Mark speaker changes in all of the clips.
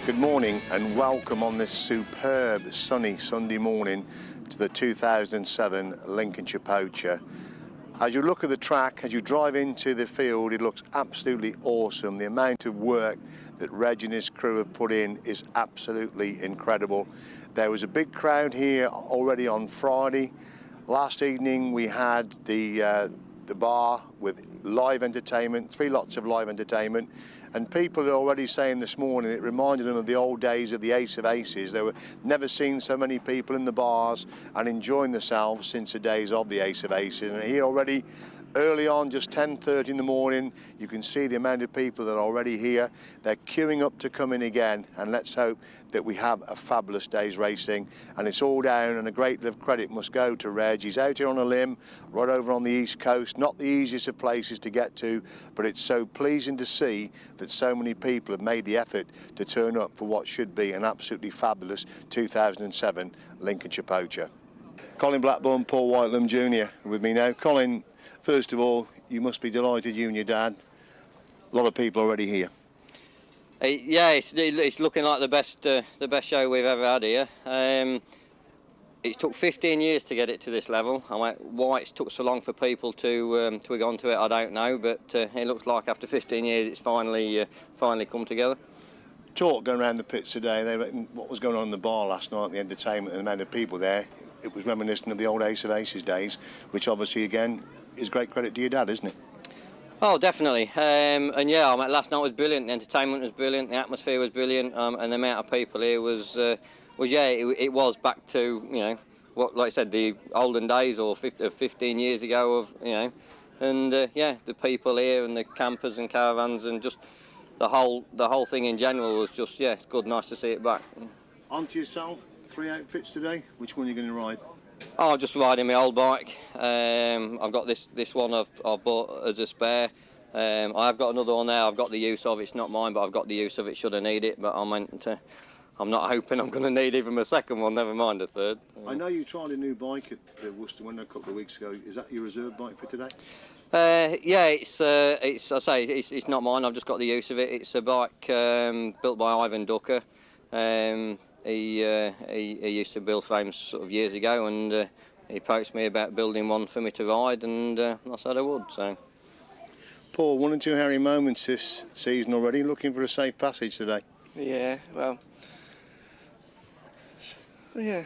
Speaker 1: Good morning and welcome on this superb sunny Sunday morning to the 2007 Lincolnshire Poacher. As you look at the track, as you drive into the field, it looks absolutely awesome. The amount of work that Reg and his crew have put in is absolutely incredible. There was a big crowd here already on Friday. Last evening we had the bar with live entertainment, 3 lots of live entertainment, and people are already saying this morning it reminded them of the old days of the Ace of Aces. They were never seen so many people in the bars and enjoying themselves since the days of the Ace of Aces. And here already early on, just 10:30 in the morning, you can see the amount of people that are already here. They're queuing up to come in again, and let's hope that we have a fabulous day's racing. And it's all down, and a great deal of credit must go to Reg. He's out here on a limb, right over on the East Coast, not the easiest of places to get to, but it's so pleasing to see that so many people have made the effort to turn up for what should be an absolutely fabulous 2007 Lincolnshire Poacher. Colin Blackburn, Paul Whitelam Jr. with me now. Colin, first of all, you must be delighted, you and your dad. A lot of people already here.
Speaker 2: Yeah, it's looking like the best show we've ever had here. It's took 15 years to get it to this level. Why it's took so long for people to go onto it, I don't know, but it looks like after 15 years it's finally come together.
Speaker 1: Talk going around the pits today, they reckon what was going on in the bar last night, the entertainment and the amount of people there, it was reminiscent of the old Ace of Aces days, which obviously again is great credit to your dad, isn't it?
Speaker 2: Oh, definitely. And yeah, last night was brilliant. The entertainment was brilliant. The atmosphere was brilliant, and the amount of people here was it was back to what, like I said, the olden days or 15 years ago of and the people here and the campers and caravans and just the whole thing in general was just it's good, nice to see it back.
Speaker 1: On to yourself, 3 outfits today. Which one are you going to ride?
Speaker 2: Oh, just riding my old bike. I've got this one I've bought as a spare. I've got another one there. I've got the use of. It's not mine, but I've got the use of it should I need it. But I'm not hoping I'm going to need even my second one. Never mind a third.
Speaker 1: I know you tried a new bike at Worcester a couple of weeks ago. Is that your reserve bike for today?
Speaker 2: Yeah, it's not mine. I've just got the use of it. It's a bike built by Ivan Ducker. He used to build frames sort of years ago, and he approached me about building one for me to ride, and I said I would. So,
Speaker 1: Paul, 1 and 2 Harry moments this season already. Looking for a safe passage today.
Speaker 3: Yeah, well, yeah.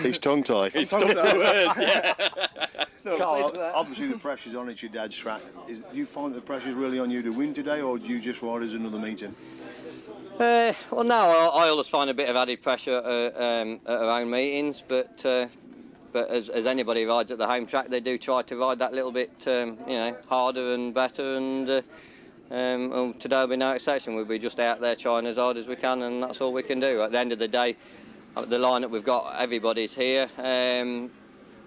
Speaker 1: He's tongue-tied.
Speaker 3: He's tongue-tied. Yeah. No,
Speaker 1: Carl, obviously the pressure's on at your dad's track. Do you find that the pressure's really on you to win today, or do you just ride as another meeting?
Speaker 2: Well, no, I always find a bit of added pressure at our own meetings, but as anybody rides at the home track, they do try to ride that little bit, harder and better, and today will be no exception. We'll be just out there trying as hard as we can, and that's all we can do. At the end of the day, the lineup we've got, everybody's here.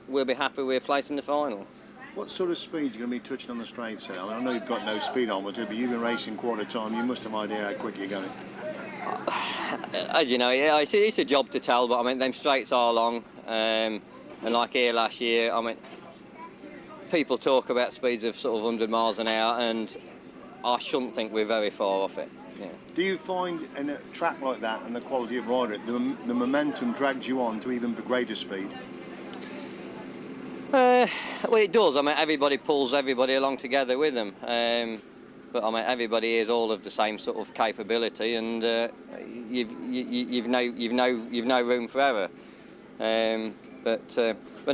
Speaker 2: We'll be happy we're placing the final.
Speaker 1: What sort of speed are you going to be touching on the straight here? I know you've got no speed on, but you've been racing quarter time. You must have an idea how quick you're going.
Speaker 2: As you know, yeah, it's a job to tell, but I mean, them straights are long. And like here last year, I mean, people talk about speeds of sort of 100 miles an hour, and I shouldn't think we're very far off it. Yeah. Do
Speaker 1: you find in a track like that and the quality of rider, the momentum drags you on to even greater speed?
Speaker 2: Well, it does. I mean, everybody pulls everybody along together with them. But I mean, everybody is all of the same sort of capability, and you've no room for error. But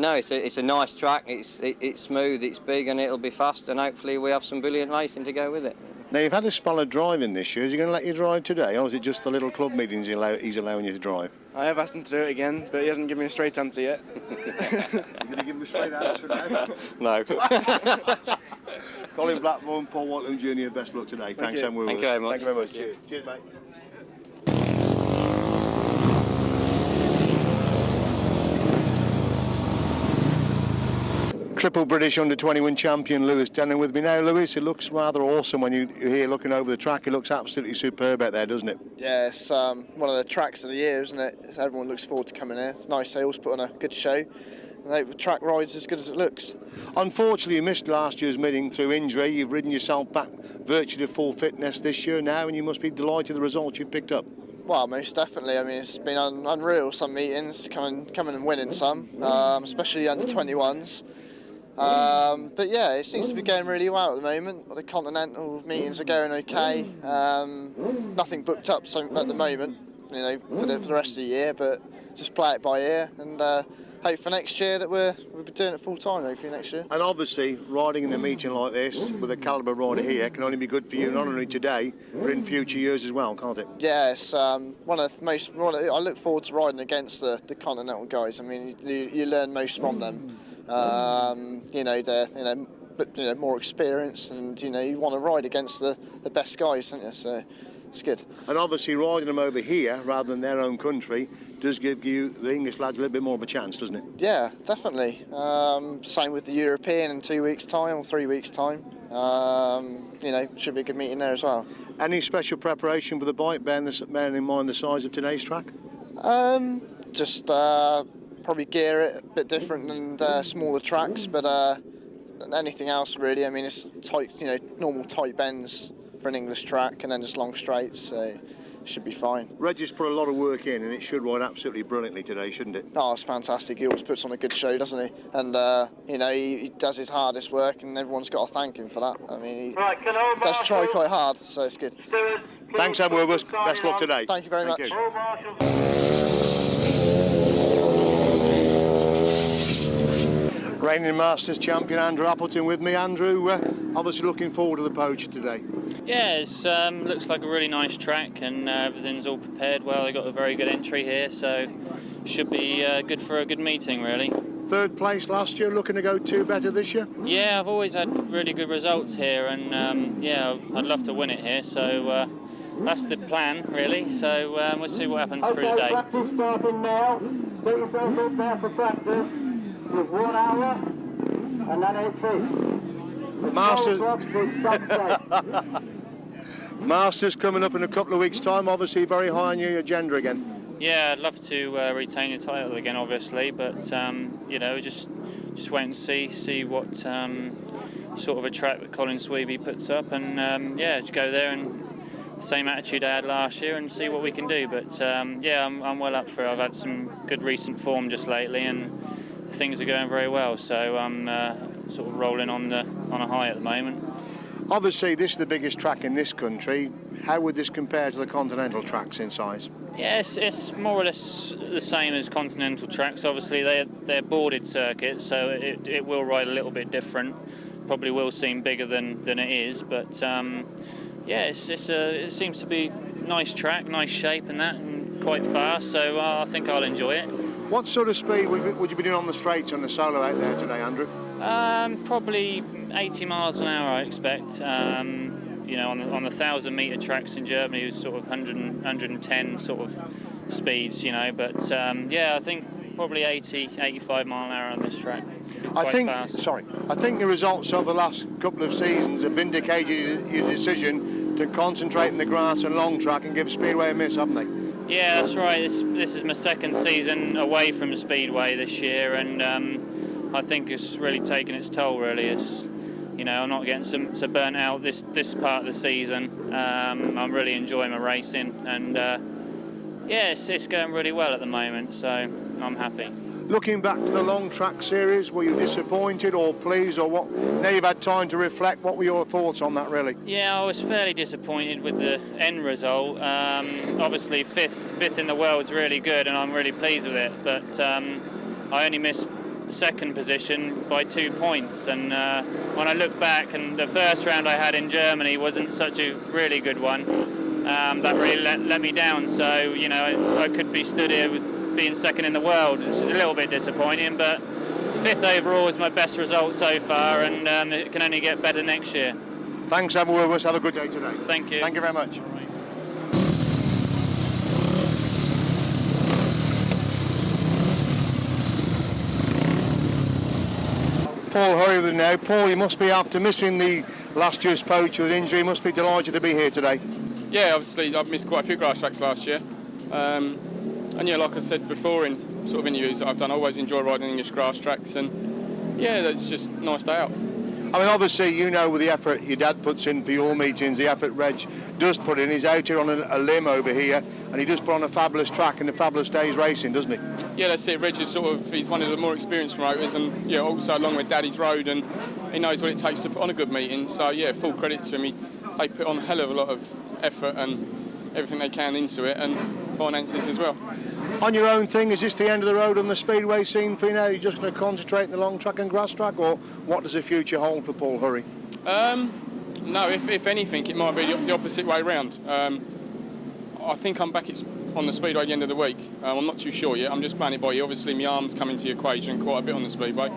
Speaker 2: no, it's a nice track. It's smooth, it's big, and it'll be fast. And hopefully, we have some brilliant racing to go with it.
Speaker 1: Now, you've had a spell of driving this year. Is he going to let you drive today, or is it just the little club meetings he's allowing you to drive?
Speaker 3: I have asked him to do it again, but he hasn't given me a straight answer yet.
Speaker 1: You're going to give him a straight answer now?
Speaker 2: No.
Speaker 1: Colin Blackburn, Paul Watling Jr., best luck today. Thanks,
Speaker 2: Thank you very much.
Speaker 1: Thank you very much. Cheers. Cheers, mate. Triple British Under-21 champion Lewis Denham with me now. Lewis, it looks rather awesome when you're here looking over the track. It looks absolutely superb out there, doesn't it?
Speaker 4: Yeah, it's one of the tracks of the year, isn't it? Everyone looks forward to coming here. It's nice, they always put on a good show. And the track rides as good as it looks.
Speaker 1: Unfortunately, you missed last year's meeting through injury. You've ridden yourself back virtually to full fitness this year now, and you must be delighted with the results you've picked up.
Speaker 4: Well, most definitely. I mean, it's been unreal, some meetings, coming and winning some, especially under-21s. But yeah, it seems to be going really well at the moment. The continental meetings are going okay. Nothing booked up at the moment, for the rest of the year. But just play it by ear and hope for next year that we'll be doing it full time. Hopefully next year.
Speaker 1: And obviously, riding in a meeting like this with a calibre rider here can only be good for you, not only today but in future years as well, can't it?
Speaker 4: Yeah, it's one of the most. I look forward to riding against the continental guys. I mean, you learn most from them. They're more experienced, and you want to ride against the best guys, don't you? So it's good.
Speaker 1: And obviously riding them over here rather than their own country does give you, the English lads, a little bit more of a chance, doesn't it?
Speaker 4: Yeah, definitely. Same with the European in 2 weeks' time or 3 weeks' time. Should be a good meeting there as well.
Speaker 1: Any special preparation for the bike, bearing in mind the size of today's track?
Speaker 4: Probably gear it a bit different than smaller tracks, but anything else really. I mean, it's tight, normal tight bends for an English track, and then just long straights, so it should be fine.
Speaker 1: Reggie's put a lot of work in, and it should ride absolutely brilliantly today, shouldn't it?
Speaker 4: Oh, it's fantastic. He always puts on a good show, doesn't he? And he does his hardest work, and everyone's got to thank him for that. I mean, he does try quite hard, so it's good.
Speaker 1: Thanks, Sam Wilbers. Best luck today.
Speaker 4: Thank you very much.
Speaker 1: Reigning Masters champion Andrew Appleton with me. Andrew, obviously looking forward to the Poacher today.
Speaker 5: Yeah, it looks like a really nice track, and everything's all prepared well. They got a very good entry here, so should be good for a good meeting, really.
Speaker 1: Third place last year, looking to go 2 better this year?
Speaker 5: Yeah, I've always had really good results here, and yeah, I'd love to win it here, so that's the plan, really. So we'll see what happens through the day.
Speaker 6: Practice starting now. Get yourself up there for practice. With 1 hour, and then it's it.
Speaker 1: Masters coming up in a couple of weeks' time, obviously very high on your agenda again.
Speaker 5: Yeah, I'd love to retain the title again, obviously, but just wait and see what sort of a track that Colin Sweeby puts up, and just go there and the same attitude I had last year and see what we can do. But yeah, I'm well up for it. I've had some good recent form just lately, and things are going very well, so I'm sort of rolling on a high at the moment.
Speaker 1: Obviously, this is the biggest track in this country. How would this compare to the continental tracks in size?
Speaker 5: Yes, it's more or less the same as continental tracks. Obviously, they're boarded circuits, so it will ride a little bit different. Probably will seem bigger than it is, but yeah, it seems to be nice track, nice shape, and quite fast. So I think I'll enjoy it.
Speaker 1: What sort of speed would you be doing on the straights on the solo out there today, Andrew?
Speaker 5: Probably 80 miles an hour, I expect. On the 1,000-metre tracks in Germany, it was sort of 110 sort of speeds, But yeah, I think probably 85 mile an hour on this track. I think
Speaker 1: the results of the last couple of seasons have vindicated your decision to concentrate in the grass and long track and give Speedway a miss, haven't they?
Speaker 5: Yeah, that's right. This is my second season away from Speedway this year, and I think it's really taken its toll. Really, I'm not getting so burnt out this part of the season. I'm really enjoying my racing, and yeah, it's going really well at the moment, so I'm happy.
Speaker 1: Looking back to the long track series, were you disappointed or pleased, or what? Now you've had time to reflect, what were your thoughts on that, really?
Speaker 5: Yeah, I was fairly disappointed with the end result. Obviously, fifth in the world is really good, and I'm really pleased with it. But I only missed second position by 2 points. And when I look back, and the first round I had in Germany wasn't such a really good one. That really let me down. So I could be stood here with being second in the world, which is a little bit disappointing, but 5th overall is my best result so far, and it can only get better next year.
Speaker 1: Thanks, Sam Wilbers. Have a good day today.
Speaker 5: Thank you.
Speaker 1: Thank you very much. Paul Hurry with now. Paul, you must be after missing the last year's Poacher with injury. You must be delighted to be here today.
Speaker 7: Yeah, obviously I've missed quite a few grass tracks last year. And yeah, like I said before in sort of interviews that I've done, I always enjoy riding English grass tracks, and yeah, it's just a nice day out.
Speaker 1: I mean, obviously, with the effort your dad puts in for your meetings, the effort Reg does put in. He's out here on a limb over here, and he does put on a fabulous track and a fabulous day's racing, doesn't he?
Speaker 7: Yeah, that's it. Reg is he's one of the more experienced promoters, and yeah, also along with Daddy's Road, and he knows what it takes to put on a good meeting. So yeah, full credit to him. They put on a hell of a lot of effort and everything they can into it, and finances as well.
Speaker 1: On your own thing, is this the end of the road on the Speedway scene for you now? You're just going to concentrate in the long track and grass track, or what does the future hold for Paul Hurry?
Speaker 7: No, if anything, it might be the opposite way round. I think I'm back on the Speedway at the end of the week. I'm not too sure yet. I'm just playing it by ear. Obviously, my arm's come into the equation quite a bit on the Speedway.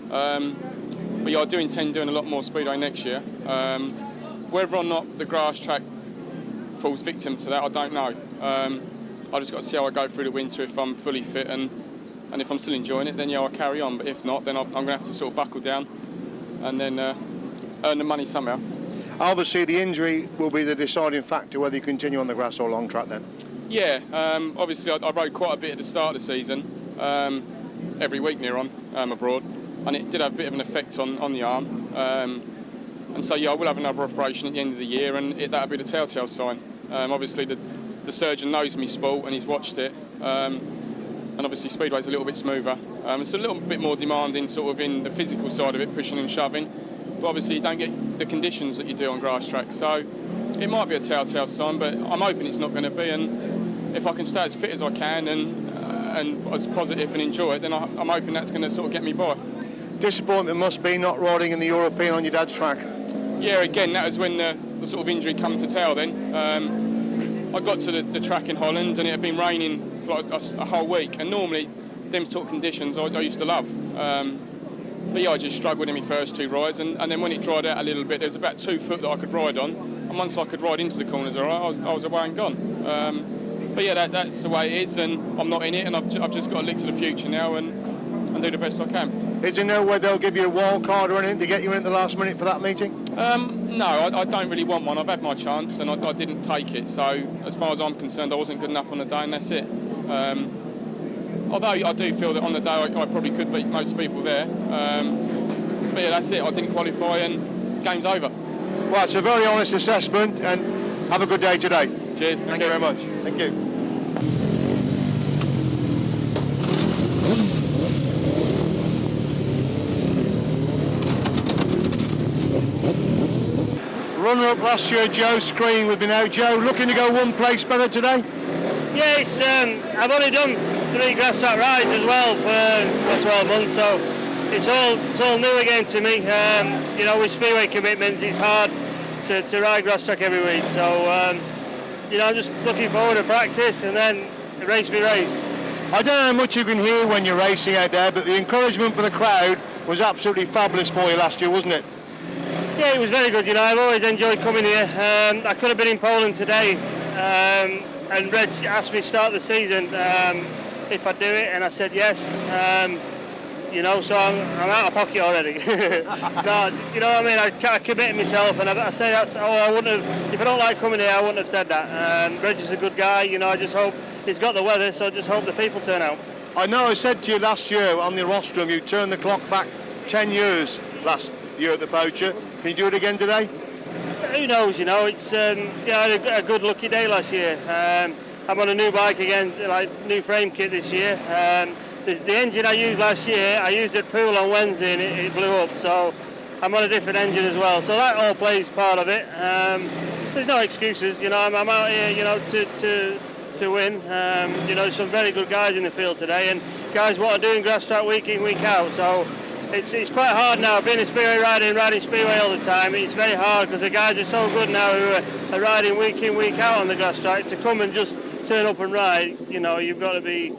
Speaker 7: But yeah, I do intend doing a lot more Speedway next year. Whether or not the grass track falls victim to that, I don't know. I just got to see how I go through the winter, if I'm fully fit, and if I'm still enjoying it, then yeah, I'll carry on. But if not, then I'm going to have to sort of buckle down and then earn the money somehow.
Speaker 1: Obviously, the injury will be the deciding factor whether you continue on the grass or long track then.
Speaker 7: Yeah, obviously I rode quite a bit at the start of the season, every week near on abroad. and it did have a bit of an effect on the arm. And so yeah, I will have another operation at the end of the year, and that'll be the telltale sign. Obviously the surgeon knows me sport and he's watched it, and obviously Speedway's a little bit smoother. It's a little bit more demanding sort of in the physical side of it, pushing and shoving, but obviously you don't get the conditions that you do on grass track, so it might be a telltale sign, but I'm hoping it's not going to be, and if I can stay as fit as I can and as positive and enjoy it, then I'm hoping that's going to sort of get me by.
Speaker 1: Disappointment must be not riding in the European on your dad's track.
Speaker 7: Yeah, again, that was when the sort of injury come to tail then. I got to the track in Holland and it had been raining for like a whole week, and normally them sort of conditions I used to love. But yeah, I just struggled in my first 2 rides, and then when it dried out a little bit, there was about 2 foot that I could ride on, and once I could ride into the corners, all right, I was away and gone. But yeah, that's the way it is, and I'm not in it, and I've just got to look to the future now and do the best I can.
Speaker 1: Is there no way they'll give you a wild card or anything to get you in at the last minute for that meeting?
Speaker 7: No, I don't really want one. I've had my chance and I didn't take it, so as far as I'm concerned, I wasn't good enough on the day, and that's it. Although I do feel that on the day I probably could beat most people there. But yeah, that's it. I didn't qualify and game's over.
Speaker 1: Well, it's a very honest assessment, and have a good day today.
Speaker 7: Cheers.
Speaker 1: Thank you very much. Thank you. Runner-up last year, Joe Screen with me now. Joe, looking to go one place better today?
Speaker 6: Yeah, I've only done 3 grass track rides as well for 12 months, so it's all new again to me. You know, with Speedway commitments, it's hard to ride grass track every week. So, you know, I'm just looking forward to practice and then race be race.
Speaker 1: I don't know how much you can hear when you're racing out there, but the encouragement for the crowd was absolutely fabulous for you last year, wasn't it?
Speaker 6: Yeah, it was very good. You know, I've always enjoyed coming here. I could have been in Poland today, and Reg asked me to start the season if I'd do it, and I said yes. You know, so I'm out of pocket already. No, you know what I mean? I committed myself, and I say that's. I wouldn't have. If I don't like coming here, I wouldn't have said that. Reg is a good guy. You know, I just hope he's got the weather, so I just hope the people turn out.
Speaker 1: I know I said to you last year on the rostrum, you turned the clock back 10 years last year at the Poacher. Can you do it again today?
Speaker 6: Who knows, you know, it's I had a good lucky day last year. I'm on a new bike again, like new frame kit this year. The engine I used last year, I used at Pool on Wednesday and it blew up, so I'm on a different engine as well. So that all plays part of it. There's no excuses, you know, I'm out here, you know, to win. You know, there's some very good guys in the field today, and guys what are doing grass track week in, week out, so it's quite hard now, being a Speedway rider and riding Speedway all the time. It's very hard because the guys are so good now who are riding week in, week out on the grass track. To come and just turn up and ride, you know, you've got to be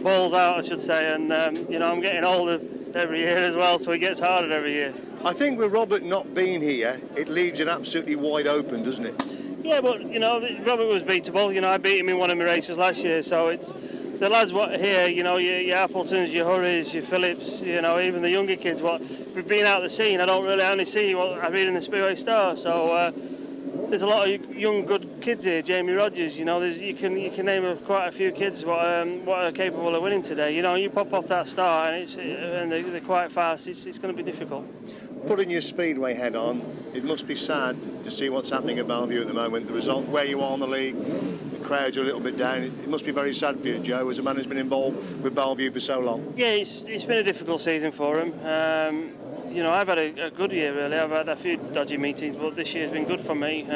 Speaker 6: balls out, I should say, and you know, I'm getting older every year as well, so it gets harder every year.
Speaker 1: I think with Robert not being here, it leaves it absolutely wide open, doesn't it?
Speaker 6: Yeah, but, you know, Robert was beatable. You know, I beat him in one of my races last year, so it's the lads what here, you know, your Appletons, your Hurries, your Phillips, you know, even the younger kids, what we've been out the scene, I don't really only see what I read in the Speedway Star, so there's a lot of young good kids here. Jamie Rogers, you know, you can name quite a few kids what are capable of winning today. You know, you pop off that start and they're quite fast. It's going to be difficult.
Speaker 1: Putting your Speedway head on, it must be sad to see what's happening at Bellevue at the moment. The result, where you are in the league, the crowds are a little bit down. It must be very sad for you, Joe, as a man who's been involved with Bellevue for so long. Yeah,
Speaker 6: it's been a difficult season for him. You know, I've had a good year really. I've had a few dodgy meetings, but this year's been good for me.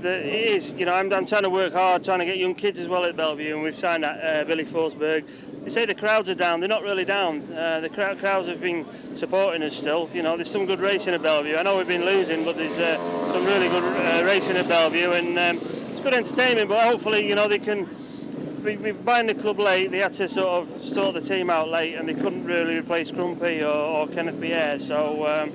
Speaker 6: It is, you know, I'm trying to work hard, trying to get young kids as well at Bellevue, and we've signed that Billy Forsberg. They say the crowds are down. They're not really down. The crowds have been supporting us still. You know, there's some good racing at Bellevue. I know we've been losing, but there's some really good racing at Bellevue, and it's good entertainment. But hopefully, you know, they can. We buying the club late. They had to sort of sort the team out late, and they couldn't really replace Crumpy or Kenneth Pierre. So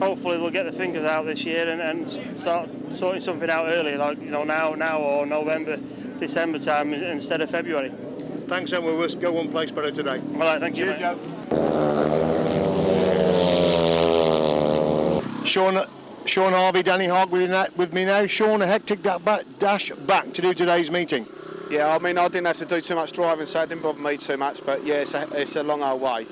Speaker 6: hopefully they'll get the fingers out this year and start sorting something out early, like, you know, now or November, December time instead of February.
Speaker 1: Thanks, and we'll go one place better today.
Speaker 6: All right, thank you.
Speaker 1: Cheers, Joe. Sean Harvey, Danny Hogg with me now. Sean, a hectic dash back to do today's meeting.
Speaker 8: Yeah, I mean, I didn't have to do too much driving, so it didn't bother me too much, but yeah, it's a long old way.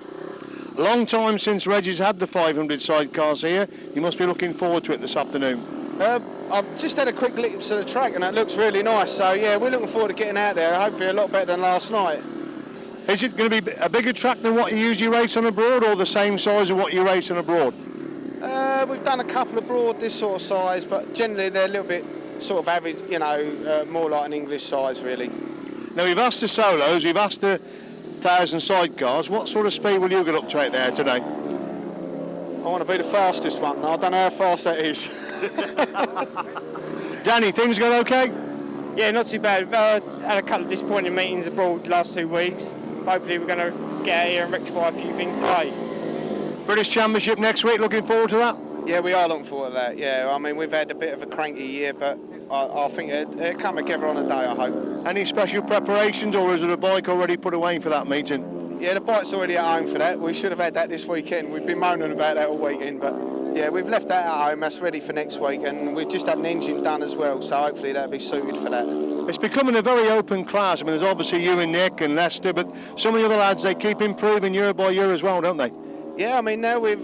Speaker 1: Long time since Reggie's had the 500 sidecars here. You must be looking forward to it this afternoon.
Speaker 8: I've just had a quick look to the track and it looks really nice. So yeah, we're looking forward to getting out there. Hopefully a lot better than last night.
Speaker 1: Is it going to be a bigger track than what you usually race on abroad, or the same size of what you race on abroad?
Speaker 8: We've done a couple abroad this sort of size, but generally they're a little bit sort of average, you know, more like an English size really.
Speaker 1: Now we've asked the solos, we've asked the 1,000 sidecars. What sort of speed will you get up to out there today?
Speaker 8: I want to be the fastest one. I don't know how fast that is.
Speaker 1: Danny, things going okay?
Speaker 6: Yeah, not too bad. We've had a couple of disappointing meetings abroad the last 2 weeks. Hopefully we're going to get out here and rectify a few things today.
Speaker 1: British Championship next week, looking forward to that?
Speaker 8: Yeah, we are looking forward to that. Yeah, I mean we've had a bit of a cranky year, but I think it'll come together on a day, I hope.
Speaker 1: Any special preparations, or is it a bike already put away for that meeting?
Speaker 8: Yeah, the bike's already at home for that. We should have had that this weekend. We've been moaning about that all weekend, but yeah, we've left that at home. That's ready for next week, and we've just had an engine done as well, so hopefully that'll be suited for that.
Speaker 1: It's becoming a very open class. I mean, there's obviously you and Nick and Lester, but some of the other lads, they keep improving year by year as well, don't they?
Speaker 8: Yeah, I mean, now we've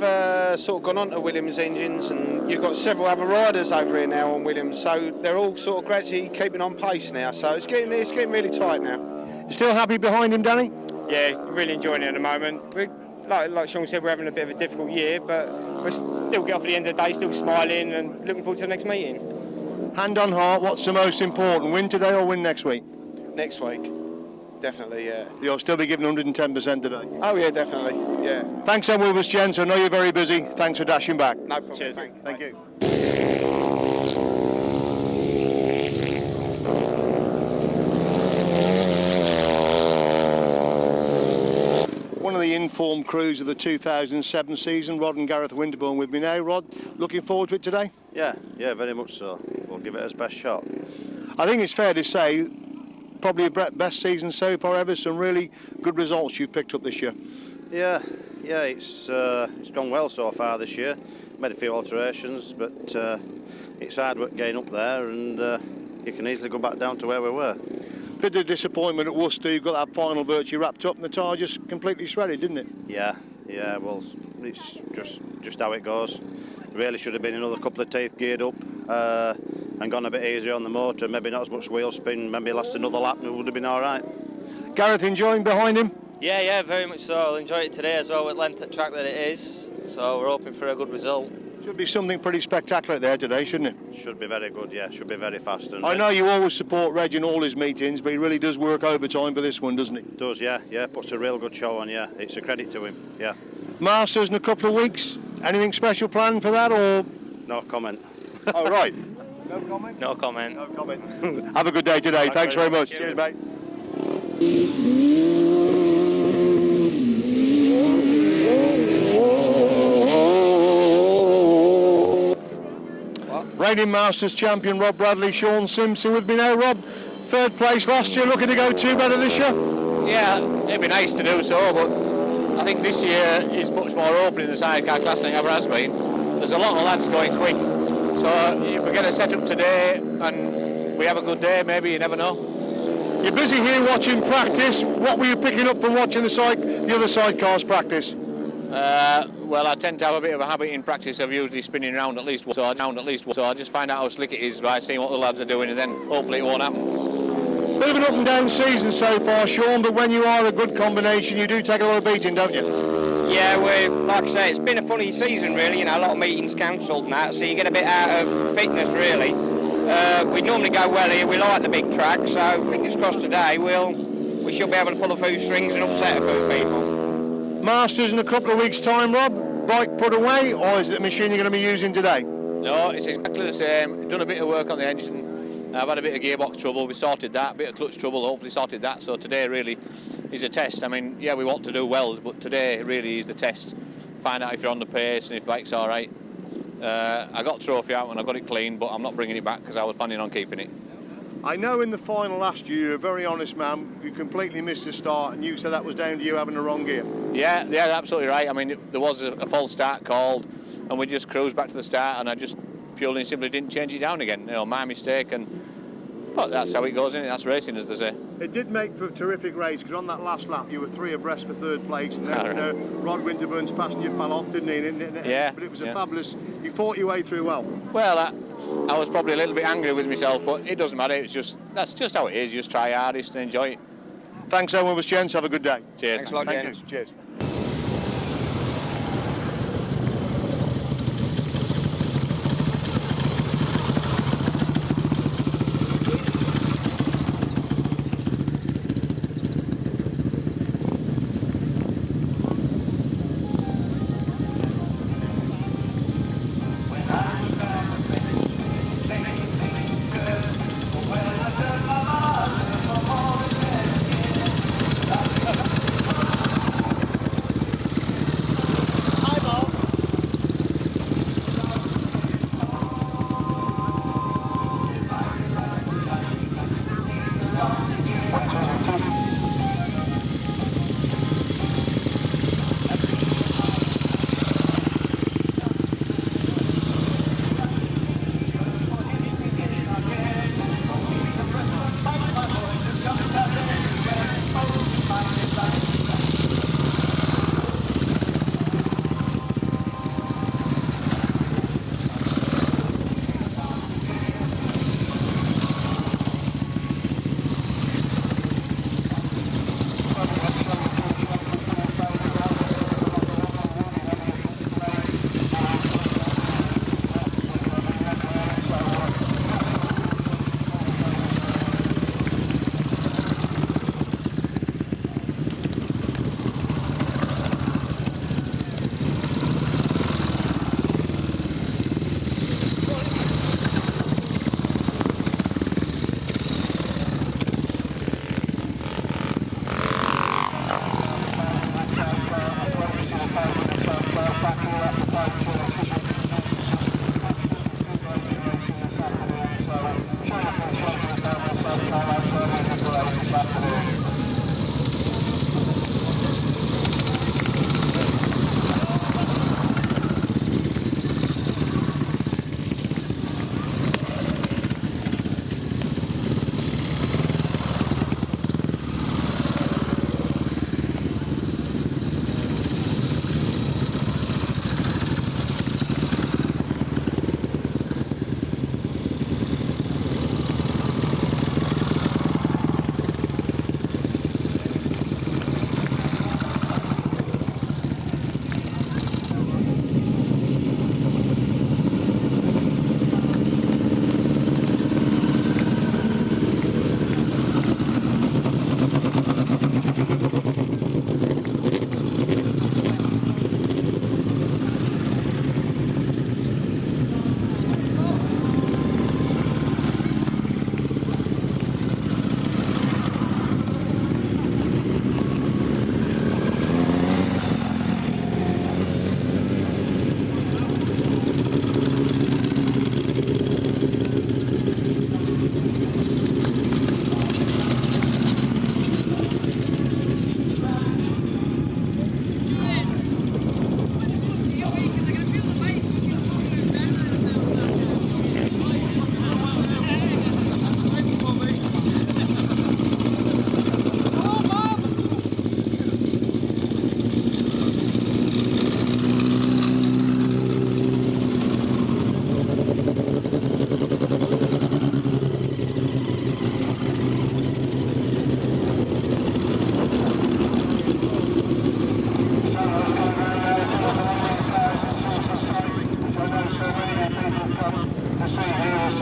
Speaker 8: sort of gone on to Williams engines, and you've got several other riders over here now on Williams, so they're all sort of gradually keeping on pace now, so it's getting really tight now.
Speaker 1: You still happy behind him, Danny?
Speaker 6: Yeah, really enjoying it at the moment. Like Sean said, we're having a bit of a difficult year, but we still get off at the end of the day, still smiling and looking forward to the next meeting.
Speaker 1: Hand on heart, what's the most important? Win today or win next week?
Speaker 8: Next week, definitely, yeah.
Speaker 1: You'll still be giving 110% today?
Speaker 8: Oh yeah, definitely, yeah.
Speaker 1: Thanks so much, gents. I know you're very busy. Thanks for dashing back.
Speaker 8: No problem.
Speaker 6: Cheers.
Speaker 1: Thank you. One of the informed crews of the 2007 season, Rod and Gareth Winterbourne with me now. Rod, looking forward to it today?
Speaker 9: Yeah, very much so. We'll give it his best shot.
Speaker 1: I think it's fair to say, probably a best season so far ever. Some really good results you've picked up this year.
Speaker 9: Yeah, it's gone well so far this year. Made a few alterations, but it's hard work getting up there, and you can easily go back down to where we were.
Speaker 1: Bit of disappointment at Worcester. You've got that final virtue wrapped up and the tyre just completely shredded, didn't it?
Speaker 9: Yeah, well, it's just how it goes. Really should have been another couple of teeth geared up and gone a bit easier on the motor, maybe not as much wheel spin, maybe last another lap and it would have been all right.
Speaker 1: Gareth enjoying behind him?
Speaker 10: Yeah, very much so. I'll enjoy it today as well with length at track that it is, so we're hoping for a good result.
Speaker 1: Should be something pretty spectacular there today, shouldn't it?
Speaker 9: Should be very good, yeah, should be very fast. And
Speaker 1: I know you always support Reg in all his meetings, but he really does work overtime for this one, doesn't he?
Speaker 9: Does, yeah, puts a real good show on, yeah. It's a credit to him, yeah.
Speaker 1: Masters in a couple of weeks. Anything special planned for that, or...?
Speaker 9: No comment.
Speaker 1: Oh, right. No comment?
Speaker 10: No comment.
Speaker 1: No comment. Have a good day today. Thanks very much. Cheers, mate. Reigning Masters champion Rob Bradley, Sean Simpson with me now. Rob, third place last year, looking to go 2 better this year?
Speaker 11: Yeah, it'd be nice to do so, but I think this year is much more open in the sidecar class than it ever has been. There's a lot of lads going quick, so if we get a setup today and we have a good day, maybe, you never know.
Speaker 1: You're busy here watching practice. What were you picking up from watching the other sidecars practice?
Speaker 11: Well, I tend to have a bit of a habit in practice of usually spinning around at least once, so I just find out how slick it is by seeing what the lads are doing, and then hopefully it won't happen.
Speaker 1: Bit of an up and down season so far, Sean, but when you are a good combination, you do take a lot of beating, don't you?
Speaker 12: Yeah, like I say, it's been a funny season really, a lot of meetings cancelled and that, so you get a bit out of fitness really. We normally go well here, we like the big track, so fingers crossed today we should be able to pull a few strings and upset a few people.
Speaker 1: Masters in a couple of weeks' time, Rob. Bike put away, or is it the machine you're going to be using today?
Speaker 11: No, it's exactly the same. Done a bit of work on the engine. I've had a bit of gearbox trouble. We sorted that. A bit of clutch trouble. Hopefully sorted that. So today really is a test. I mean, yeah, we want to do well, but today really is the test. Find out if you're on the pace and if the bike's all right. I got the trophy out and I got it clean, but I'm not bringing it back because I was planning on keeping it.
Speaker 1: I know in the final last year, you're a very honest man. You completely missed the start, and you said that was down to you having the wrong gear.
Speaker 11: Yeah, absolutely right. I mean, there was a false start called, and we just cruised back to the start, and I just purely and simply didn't change it down again. My mistake, but that's how it goes, isn't it? That's racing, as they say.
Speaker 1: It did make for a terrific race, because on that last lap you were 3 abreast for 3rd place, and then Rod Winterburn's passenger fell off, didn't he?
Speaker 11: Yeah.
Speaker 1: But it was a fabulous. You fought your way through well.
Speaker 11: Well, I was probably a little bit angry with myself, but it doesn't matter. That's just how it is. You just try hardest and enjoy it.
Speaker 1: Thanks so much, gents. Have a good day.
Speaker 11: Cheers.
Speaker 12: Thanks a lot,
Speaker 1: Thank
Speaker 12: gents.
Speaker 1: you. Cheers.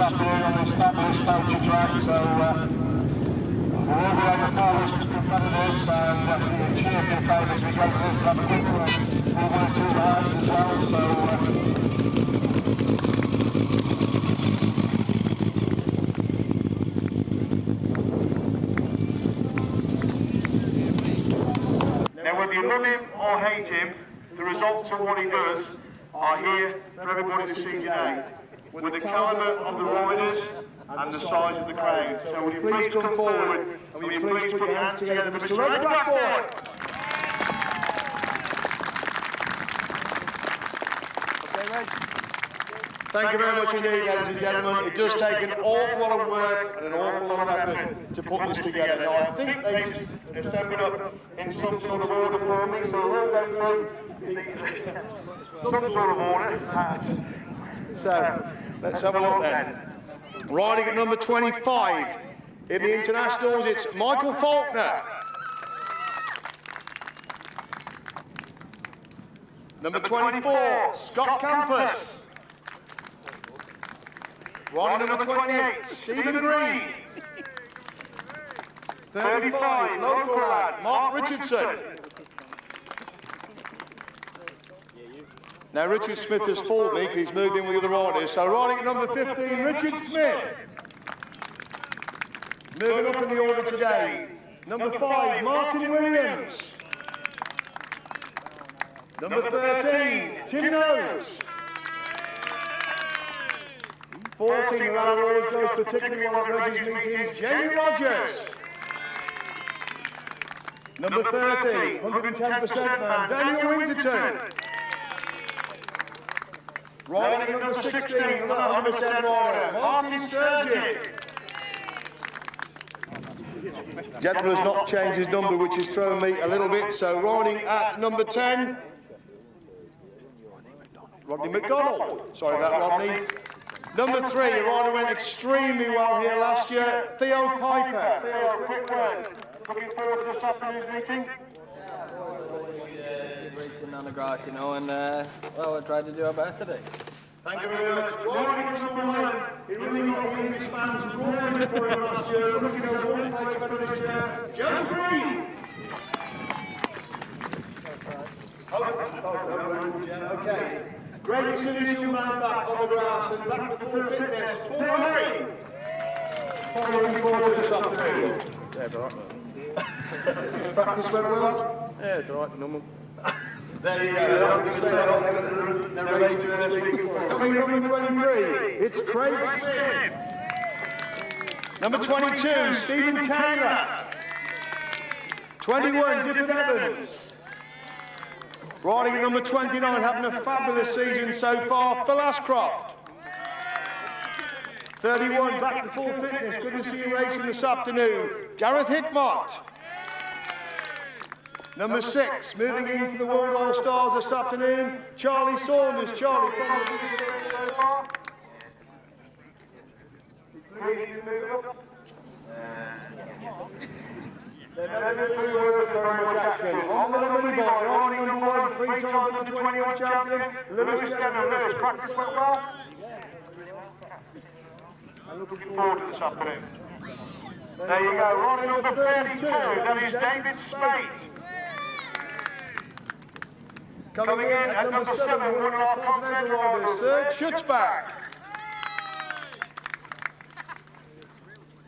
Speaker 13: afternoon on the established Poacher track, so we'll all be on the forwards just in front of us, and we cheer for the crowd as we go through to have a quick run. We'll work through the lines as well, so now whether you love him or hate him, the results of what he does are here for everybody to see today, with the calibre of the riders and the size of the crowd. So will you please come forward and will you please put your hands together for Mr. Red Blackboard? Okay, Red.
Speaker 1: Thank you very much indeed, ladies and gentlemen. It does take an awful lot of work and an awful lot of effort to put this together. Now, I think they've stepped it up in some sort of order for me, so we'll go through some sort of order. So, let's have a look then. Riding at number 25 in the internationals, it's Michael Faulkner. Number 24, Scott Campus. Riding number 28, Stephen Green. 35, local lad, Mark Richardson. Now Richard Smith has fooled me because he's moved in with the other riders. So riding at number 15, Richard Smith. Moving up in the order today. Number 5, Martin Williams. Number 13, Tim Nobes. 14, the lad who always goes particularly well at Reggie's meetings, Jamie Rogers. Number 30, 110% man, Daniel Winterton. Riding at number 16, another 100% rider, Martin Sturgeon. Gentleman has not changed his number, which has thrown me a little bit, so riding at number 10, Rodney McDonald. Sorry about Rodney. Number 3, a rider went extremely well here last year, Theo Piper. Theo, quick word. Looking forward to this afternoon's meeting.
Speaker 14: Racing on the grass, you know, and well, we'll try to do our best today.
Speaker 1: Thank you very much. Riding at number 1, he really got the English fans roaring for him last year. Looking over all place better this year, Joe Green. Okay. Great to see this young man back on the grass and back to full fitness. Paul Murray. Paul, looking forward to this afternoon.
Speaker 14: Yeah, it's alright.
Speaker 1: Practice went well?
Speaker 14: Yeah, it's alright, normal.
Speaker 1: There you go. Coming number 23, it's Craig Smith. Number 22, Stephen Taylor. 21, Dippet Evans. Riding at number 29, having a fabulous season so far, Phil Ashcroft. 31, back to full fitness. Good to see you racing this afternoon, Gareth Hickmott. Number 6, moving into the World All-Stars this afternoon, Charlie Saunders. Charlie, very much action. On the mini bike, riding number 1, 3 times under 21 champion, Lewis Denham. Lewis, practice went well? I'm looking forward to this afternoon. There you go, riding number 32, that is David Spate. Coming in at number 7, one of our continental riders, Serge Schutzbach.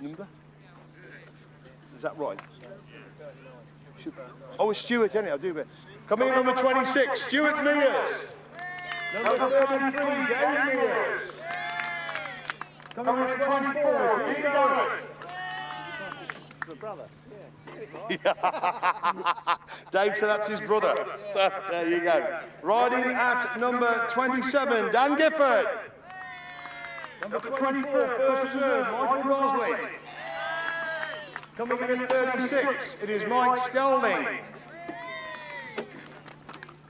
Speaker 1: Number? Is that right? Oh, it's Stuart, isn't it? I'll do it. Coming in number 26, Stuart Mears. Number 33, Gary Mears. Coming in at 24, Dean Garrett. The brother. Dave said that's his brother. There you go. Riding at number 27, Dan Gifford. Number 24, first reserve, Michael Gosling. Coming in at 36, it is Mike Skelding.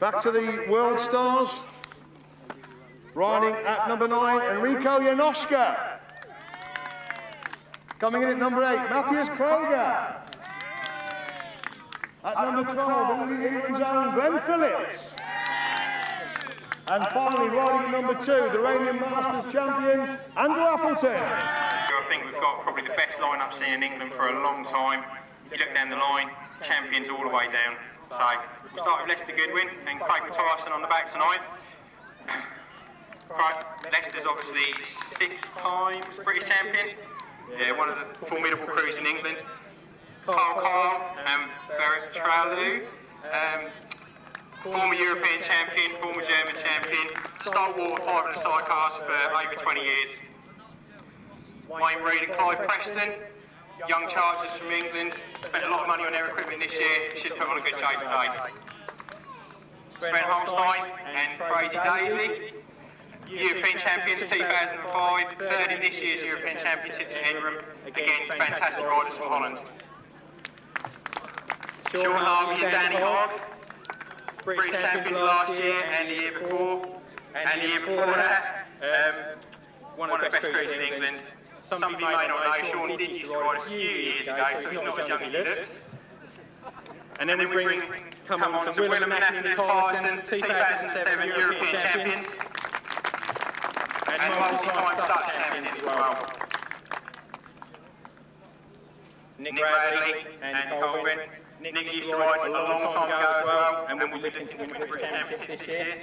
Speaker 1: Back to the World Stars. Riding at number 9, Enrico Janoschka. Coming in at number 8, Matthias Kroger. At number 12, England's own Glenn Phillips. And finally, riding at number 2, the reigning Masters champion, Andrew Appleton.
Speaker 15: I think we've got probably the best lineup seen in England for a long time. You look down the line, champions all the way down. So we'll start with Lester Goodwin and Craig Matthijssen on the back tonight. Lester's obviously 6 times British champion. Yeah, one of the formidable crews in England. Carl and Bernd former European champion, former German champion, stalwart of RH Sidecars for over 20 years. Wayne Reid and Clive Preston, young chargers from England, spent a lot of money on their equipment this year, should put on a good show today. Sven Holstein and Crazy Daisy, European champions 2005, third in this year's European Championships in Denham. Again, fantastic riders from Holland. Sean Harvey and Danny Hogg, British champions last year and the year before. And the year before that, one of the best cruisers in England. Some of you may not know, Sean did used to ride a few years ago, so he's not as young as he looks. And then we come on to Will and Nathalie and Matthijssen, 2007 European champions. And multi-time Dutch champions as well. Nick Bradley and Colvin. Nick used to ride a long time ago as well, and we'll be looking to win the British Championships this year.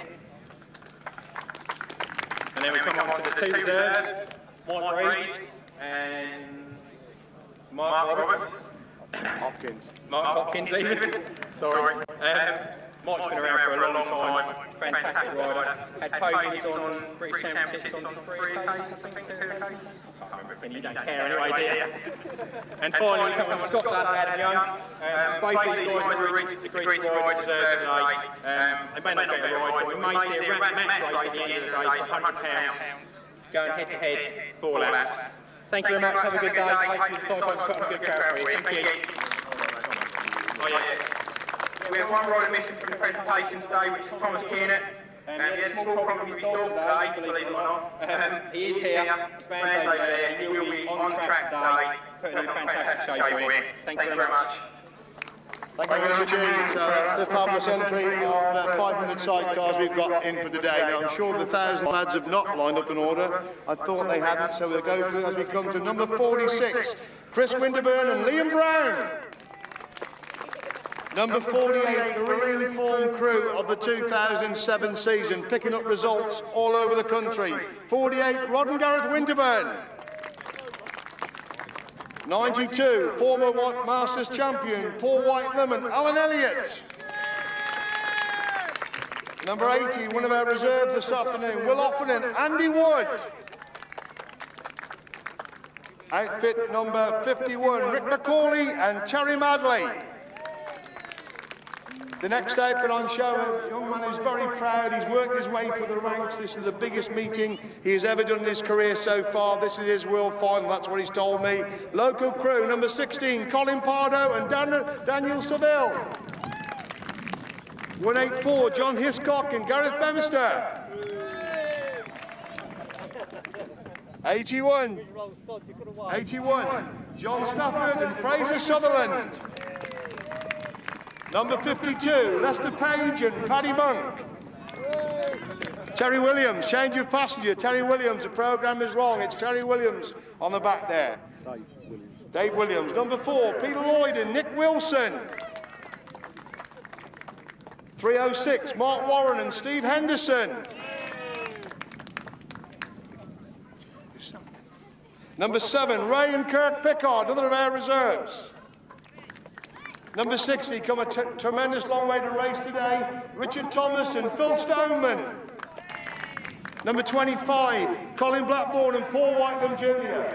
Speaker 15: And then we come on to the two reserves, Mike Reid and Mark Roberts. Mark Hopkins even. Sorry. Mike's been around for a long time, fantastic rider. Had podiums on British Championships on 3 occasions, I think, 2 occasions. I can't remember, you don't care anyway, do you? And finally we come on Scott Ladd Young. Both these guys were agreed to ride reserves today. They may not get a ride, but we may see a match race at the end of the day for £100 going head to head, 4 laps. Thank you very much, have a good day. Hopefully the Sidecars got a good crowd for you. Thank you. Oh, yeah. We have one rider missing from the presentation today, which is Thomas Kunert. He had a small problem with his dog today, believe it or not. He is here, his man's over there, and he will be on track today, putting on a fantastic show for you. Thank you very much.
Speaker 1: Thank you very much indeed. So that's the fabulous entry of 500 sidecars we've got in for the day. Now I'm sure the 1,000 lads have not lined up in order. I thought they hadn't, so we'll go through as we come to number 46, Chris Winterburn and Liam Brown. Number 48, the really formed crew of the 2007 season, picking up results all over the country. 48, Rod and Gareth Winterburn. 92, former Masters champion, Paul Whitelam and Alan Elliott. Number 80, one of our reserves this afternoon, Will Offen and Andy Wood. Outfit number 51, Rick McCauley and Terry Madley. The next outfit on show, a young man who's very proud. He's worked his way through the ranks. This is the biggest meeting he has ever done in his career so far. This is his world final, that's what he's told me. Local crew, number 16, Colin Pardo and Daniel Seville. 184, John Hiscock and Gareth Bemister. 81, John Stafford and Fraser Sutherland. Number 52, Lester Page and Paddy Monk. Terry Williams, change of passenger. Terry Williams, the programme is wrong. It's Terry Williams on the back there. Dave Williams. Number 4, Peter Lloyd and Nick Wilson. 306, Mark Warren and Steve Henderson. Number 7, Ray and Kirk Pickard, another of our reserves. Number 60, come a tremendous long way to race today, Richard Thomas and Phil Stoneman. Number 25, Colin Blackburn and Paul Whitelam Jr.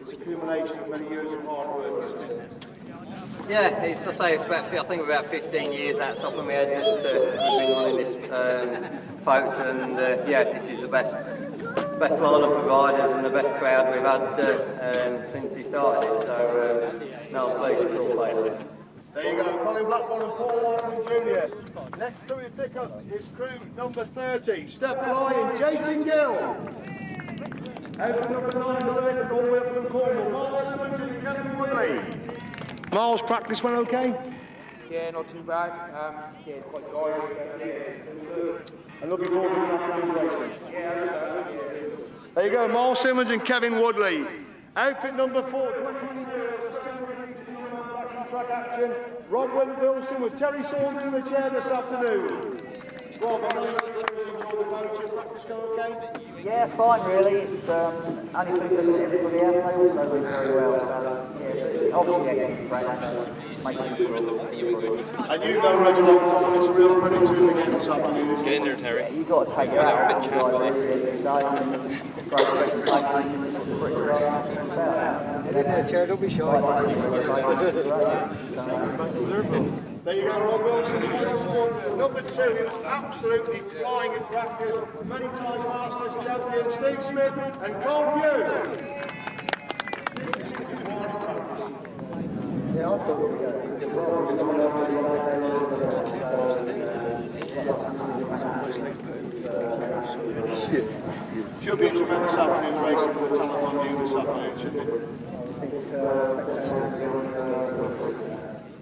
Speaker 1: It's accumulation of many years of hard work, isn't it?
Speaker 2: Yeah, it's, I say, it's about, I think about 15 years out the top of my head that we've been running this Poacher, and yeah, this is the best lineup of riders and the best crowd we've had since he started it, so no, it's pleasure to all play with it.
Speaker 1: There you go, Colin Blackburn and Paul Whitelam Jr. Next crew we pick up is crew number 30, Steph Bly and Jason Gill. Out number 9, all the way up from Cornwall, Mark Simmons and Kevin Woodley. Miles, practice went okay?
Speaker 16: Yeah, not too bad. Yeah, quite dry.
Speaker 1: And looking forward to the afternoon's racing.
Speaker 16: Yeah, so.
Speaker 1: There you go, Miles Simmons and Kevin Woodley. Outfit number 4, 21 track action. Rob Wilson with Terry Saunders in the chair this afternoon. Rob, I know you enjoyed the Poacher. Practice go okay?
Speaker 17: Yeah, fine really. It's only for everybody else. They also do very well. So yeah, obviously excellent training.
Speaker 1: And you know Reg a long time, it's a real credit to him this afternoon. Get in there, Terry.
Speaker 17: You've got to take it out. It's great presentation. Chair, don't be shy.
Speaker 1: There you go, Rob Wilson, transporter. Number 2, absolutely flying in practice. Many times Masters champion Steve Smith and Cole Pugh.
Speaker 17: Yeah, I thought we were
Speaker 1: Should be a tremendous afternoon's racing for the talent on you this afternoon, shouldn't it?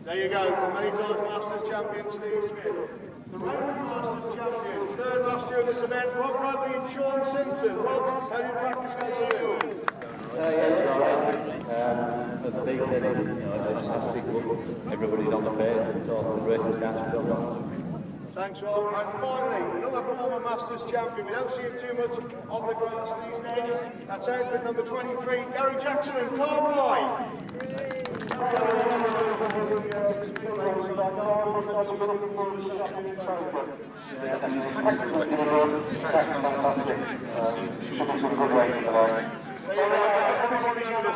Speaker 1: There you go, many times Masters champion Steve Smith. The reigning Masters champion, third last year of this event, Rob Bradley and Sean Simpson. Welcome, how do you practice go for you?
Speaker 18: As Steve said, it's fantastic. Everybody's on the pace, and so the racing starts to build up.
Speaker 1: Thanks, Rob. And finally, another former Masters champion. We don't see him too much on the grass these days. That's outfit number 23, Gary Jackson and Carl Bly.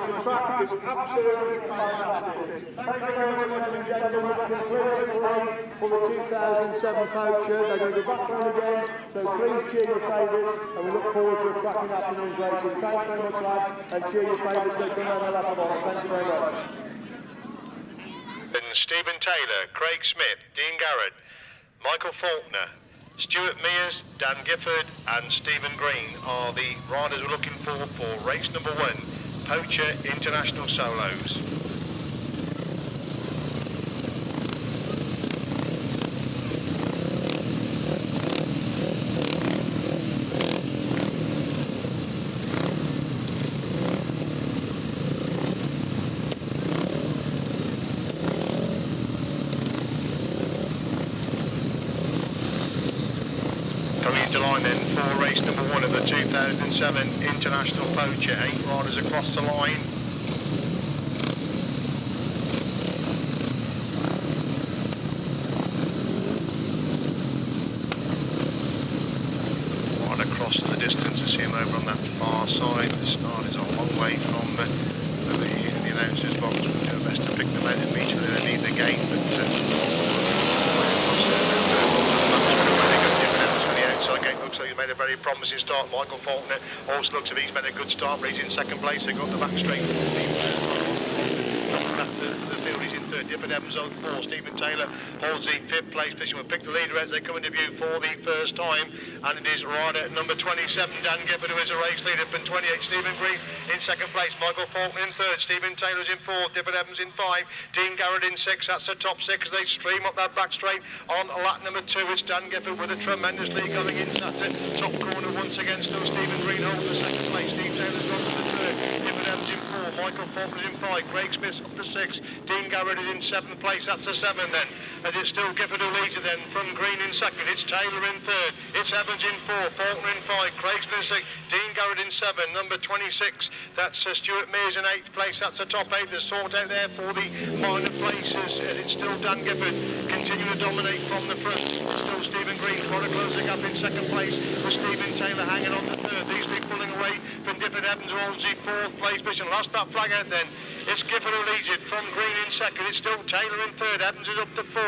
Speaker 1: The track is absolutely fantastic. Thank you very much, ladies and gentlemen. That concludes the parade for the 2007 Poacher. They're going to go back round again, so please cheer your favourites, and we look forward to a cracking afternoon's racing. Thanks very much, lads, and cheer your favourites that come around the lap of honour. Thank you very much.
Speaker 19: Stephen Taylor, Craig Smith, Dean Garrett, Michael Faulkner, Stuart Mears, Dan Gifford and Stephen Green are the riders we're looking for race number 1, Poacher International Solos. Then for race number 1 of the 2007 International Poacher, 8 riders across the line. Right across to the distance, to see him over on that far side. The start is a long way from over here in the announcer's box. We'll do our best to pick them out immediately. They need the gate, but looks like he's made a very promising start. Michael Faulkner also looks like he's made a good start, but he's in second place. They've got the back straight for the field. He's in third. Gifford Evans on 4. Stephen Taylor holds the 5th place position. We'll pick the leader as they come into view for the first time, and it is rider number 27, Dan Gifford, who is a race leader. From 28, Stephen Green in second place. Michael Faulkner in third. Stephen Taylor's in 4th. Gifford Evans in 5. Dean Garrett in 6. That's the top 6 as they stream up that back straight on lap number 2. It's Dan Gifford with a tremendous lead going into that top corner once again. Still Stephen Green holds the second place. Steve Taylor's gone to the third. Gifford Evans in 4. Michael Faulkner's in 5. Craig Smith's up to 6. Dean Garrett is in 7th place. That's a 7 then. As it's still Gifford who leads it then. From Green in 2nd. It's Taylor in 3rd. It's Evans in 4. Faulkner in 5. Craig Smith 6. Dean Garrett in 7. Number 26. That's Stuart Mears in 8th place. That's a top 8. There's sort out there for the minor places. And it's still Dan Gifford continuing to dominate from the front. It's still Stephen Green trying to close the gap in 2nd place. With Stephen Taylor hanging on to 3rd. These three pulling away from Gifford Evans who holds the 4th place position. Lost that flag out then. It's Gifford who leads it. From Green in 2nd. It's still Taylor in 3rd. Evans is up to 4.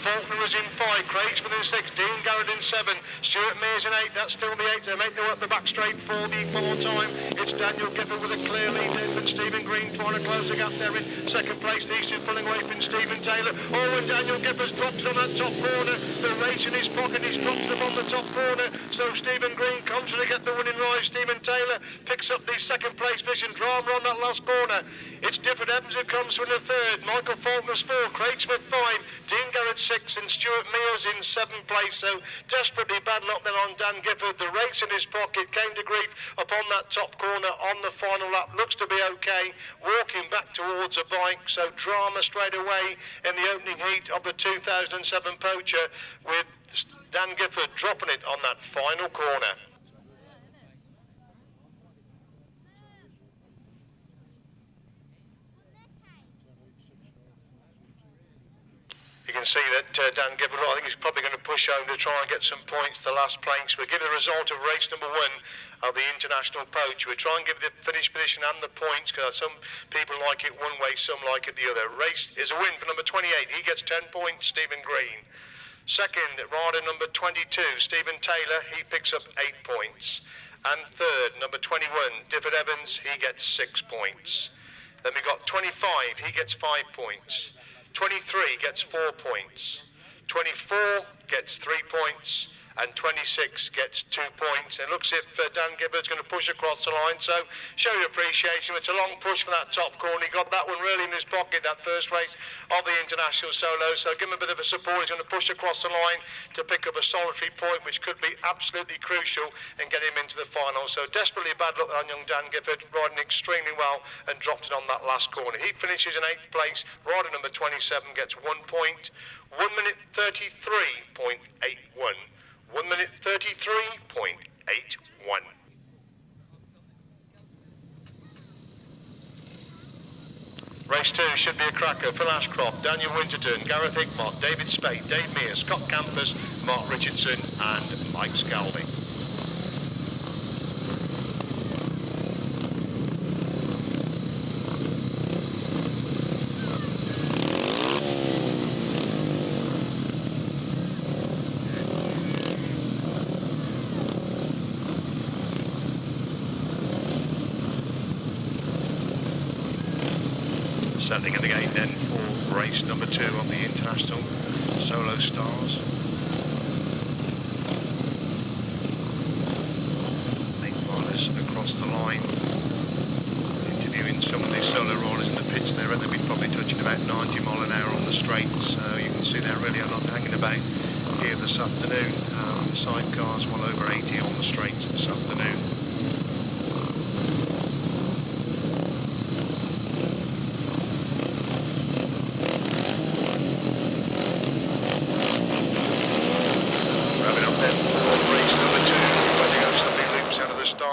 Speaker 19: Faulkner is in 5. Craig Smith in 6. Dean Garrett in 7. Stuart Mears in 8. That's still the 8. They make their way up the back straight for the 4 time. It's Daniel Gifford with a clear lead in, but Stephen Green trying to close the gap there in 2nd place. These two pulling away from Stephen Taylor. Oh, and Daniel Gifford's dropped on that top corner. The race in his pocket. He's dropped them on the top corner. So Stephen Green comes to get the winning ride. Stephen Taylor picks up the 2nd place position. Drama on that last corner. It's Gifford Evans who comes from the 3rd. Michael Faulkner's 4. Craig Smith 5. Dean Garrett 6. And Stuart Mears in 7th place. So desperately bad luck then on Dan Gifford. The race in his pocket came to grief upon that top corner on the final lap. Looks to be okay. Walking back towards a bike. So drama straight away in the opening heat of the 2007 Poacher, with Dan Gifford dropping it on that final corner. can see that Dan Gibbard, I think he's probably going to push home to try and get some points to the last place. We'll give the result of race number 1 of the International Poacher. We'll try and give the finish position and the points, because some people like it one way, some like it the other. Race is a win for number 28. He gets 10 points, Stephen Green. Second, rider number 22, Stephen Taylor, he picks up 8 points. And third, number 21, Difford Evans, he gets 6 points. Then we've got 25, he gets 5 points. 23 gets 4 points. 24 gets 3 points. And 26 gets 2 points. It looks as if Dan Gibbard's going to push across the line, so show your appreciation. It's a long push for that top corner. He got that one really in his pocket, that first race of the International Solo, so give him a bit of a support. He's going to push across the line to pick up a solitary point, which could be absolutely crucial and get him into the final. So desperately bad luck on young Dan Gibbard, riding extremely well and dropped it on that last corner. He finishes in 8th place. Rider number 27 gets 1 point. 1 minute 33.81. 1 minute 33.81. Race 2 should be a cracker. Phil Ashcroft, Daniel Winterton, Gareth Hickmott, David Spade, Dave Mears, Scott Campus, Mark Richardson and Mike Scaldy. Settling in the gate then for race number 2 of the International Solo Stars. Nate Marlis across the line, interviewing some of the solo riders in the pits. They reckon they'll be probably touching about 90 mile an hour on the straights, so you can see they really are not hanging about here this afternoon. The sidecars well over 80 on the straights this afternoon.